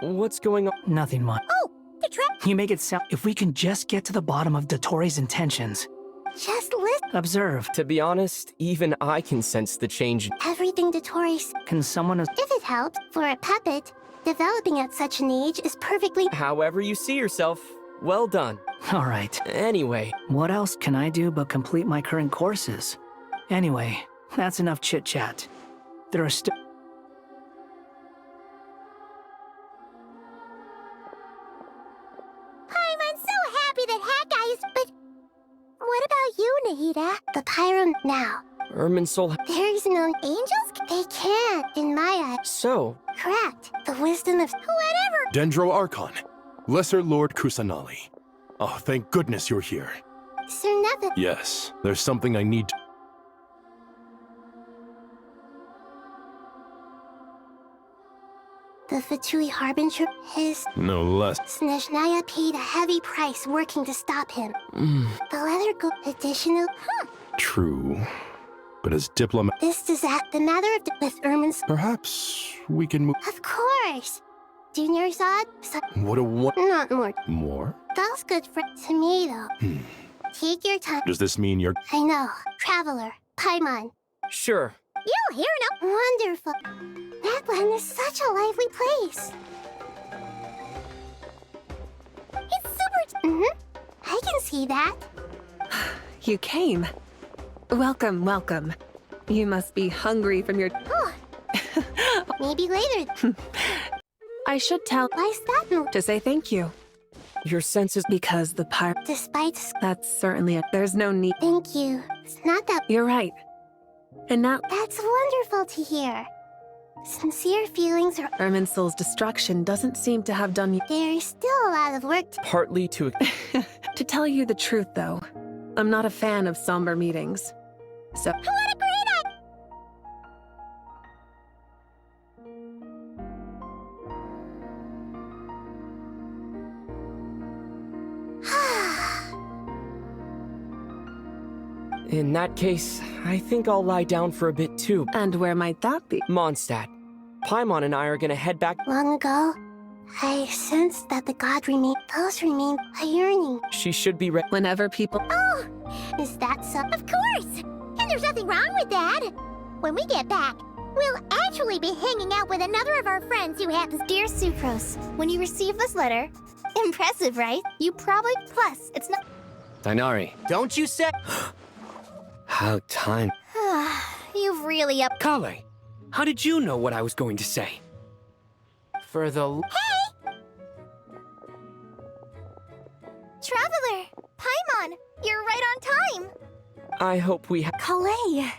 What's going on? Nothing much. Oh, the trap... You make it sound... If we can just get to the bottom of Dottoro's intentions. Just listen. Observe. To be honest, even I can sense the change. Everything Dottore... Can someone... If it helps, for a puppet, developing at such an age is perfectly... However you see yourself, well done. All right. Anyway. What else can I do but complete my current courses? Anyway, that's enough chit-chat. There are still... Paimon's so happy that Haggai is... But... What about you, Nahida? The Pyron now. Irminsul... There's no angels? They can't, in my eyes. So? Correct. The wisdom of... Whatever! Dendro Archon. Lesser Lord Kusanali. Oh, thank goodness you're here. Sir Neville... Yes, there's something I need to... The Fatui Harbinger is... No less. Snezhnaya paid a heavy price working to stop him. The leather go... Additional... True. But as diplomat... This disaster... The matter of... With Irmin's... Perhaps we can move... Of course! Junior Zod... What a one... Not more. More? That's good for... To me, though. Take your time. Does this mean you're... I know. Traveler. Paimon. Sure. You hear no? Wonderful. That land is such a lively place. It's super... I can see that. You came. Welcome, welcome. You must be hungry from your... Oh. Maybe later. I should tell... Why's that? To say thank you. Your senses... Because the pirate... Despite... That's certainly a... There's no need... Thank you. It's not that... You're right. And now... That's wonderful to hear. Sincere feelings are... Irminsul's destruction doesn't seem to have done you... There is still a lot of work to... Partly to... To tell you the truth, though, I'm not a fan of somber meetings. So... What a great idea! In that case, I think I'll lie down for a bit too. And where might that be? Mondstadt. Paimon and I are gonna head back... Long ago, I sensed that the god remained... Those remained a yearning. She should be ready... Whenever people... Oh! Is that so? Of course! And there's nothing wrong with that! When we get back, We'll actually be hanging out with another of our friends who happens. Dear Sucrose, when you receive this letter, impressive, right? You probably plus it's not. Dainari. Don't you say? How time. You've really up. Kale, how did you know what I was going to say? For the. Hey! Traveler! Paimon! You're right on time! I hope we have. Kalei!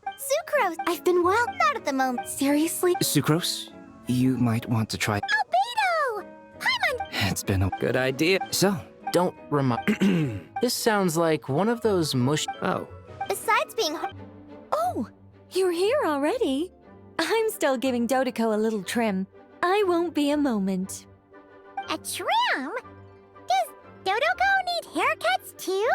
Sucrose! I've been well. Not at the moment. Seriously? Sucrose, you might want to try. Albedo! Paimon! It's been a Good idea. So, don't remind. This sounds like one of those mush. Oh. Besides being. Oh, you're here already. I'm still giving Dodeko a little trim. I won't be a moment. A trim? Does Dodoko need haircuts too?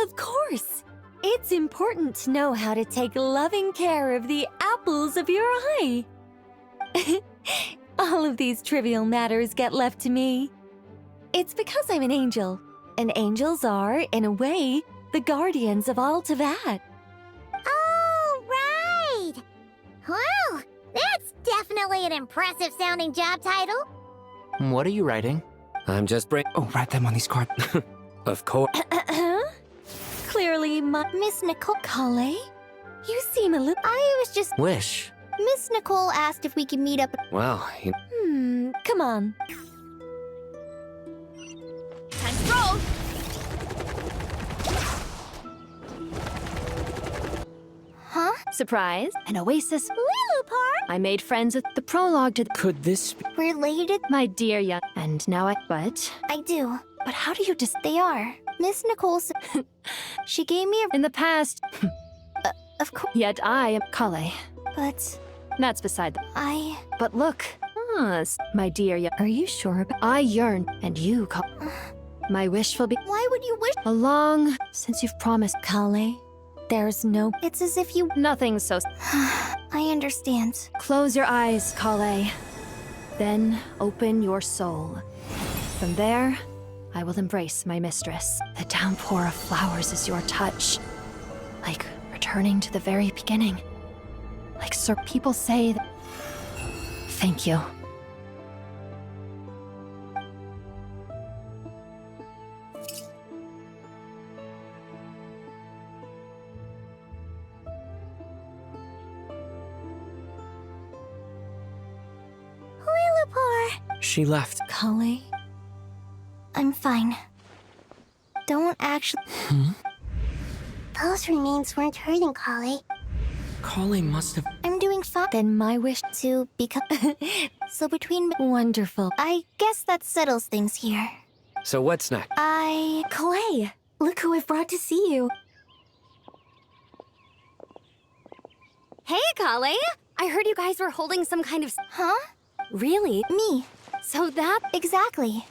Of course. It's important to know how to take loving care of the apples of your eye. All of these trivial matters get left to me. It's because I'm an angel, and angels are, in a way, the guardians of all Teyvat. Oh, right! Well, that's definitely an impressive sounding job title. What are you writing? I'm just Oh, write them on these cards. Of course. Clearly, Miss Nicole. Kale? You seem a little. I was just. Wish. Miss Nicole asked if we could meet up. Well, Come on. Time to roll! Huh? Surprise. An oasis. Lilupar! I made friends with the prologue to the... Could this be? Related? My dear young... And now But... I do. But how do you just... They are. Miss Nicole... She gave me a... In the past... Of course... Yet I am... Kale. But... That's beside the... I... But look. My dear young... Are you sure about... I yearn, and you call... My wish will be... Why would you wish... Long since you've promised... Kale, there's no... It's as if you... Nothing so... I understand. Close your eyes, Kale. Then open your soul. From there, I will embrace my mistress. The downpour of flowers is your touch. Like returning to the very beginning. Like people say that... Thank you. Lilupar! She left. Kale? I'm fine. Don't actually... Those remains weren't hurting, Kale. Kale must have... I'm doing fine. Then my wish... To become... So between... Wonderful. I guess that settles things here. So what's next? Kale, look who I've brought to see you. Hey, Kale! I heard you guys were holding some kind of... Huh? Really? Me. So that... Exactly.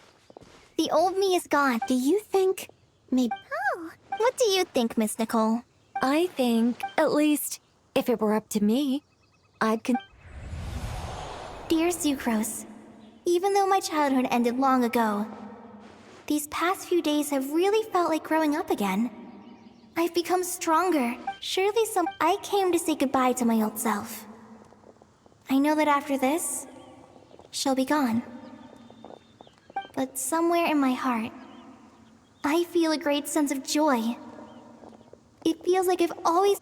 The old me is gone. Do you think... Maybe... Oh. What do you think, Miss Nicole? I think, at least, if it were up to me, I'd Dear Sucrose, even though my childhood ended long ago, these past few days have really felt like growing up again. I've become stronger. Surely I came to say goodbye to my old self. I know that after this, she'll be gone. But somewhere in my heart, I feel a great sense of joy. It feels like I've always...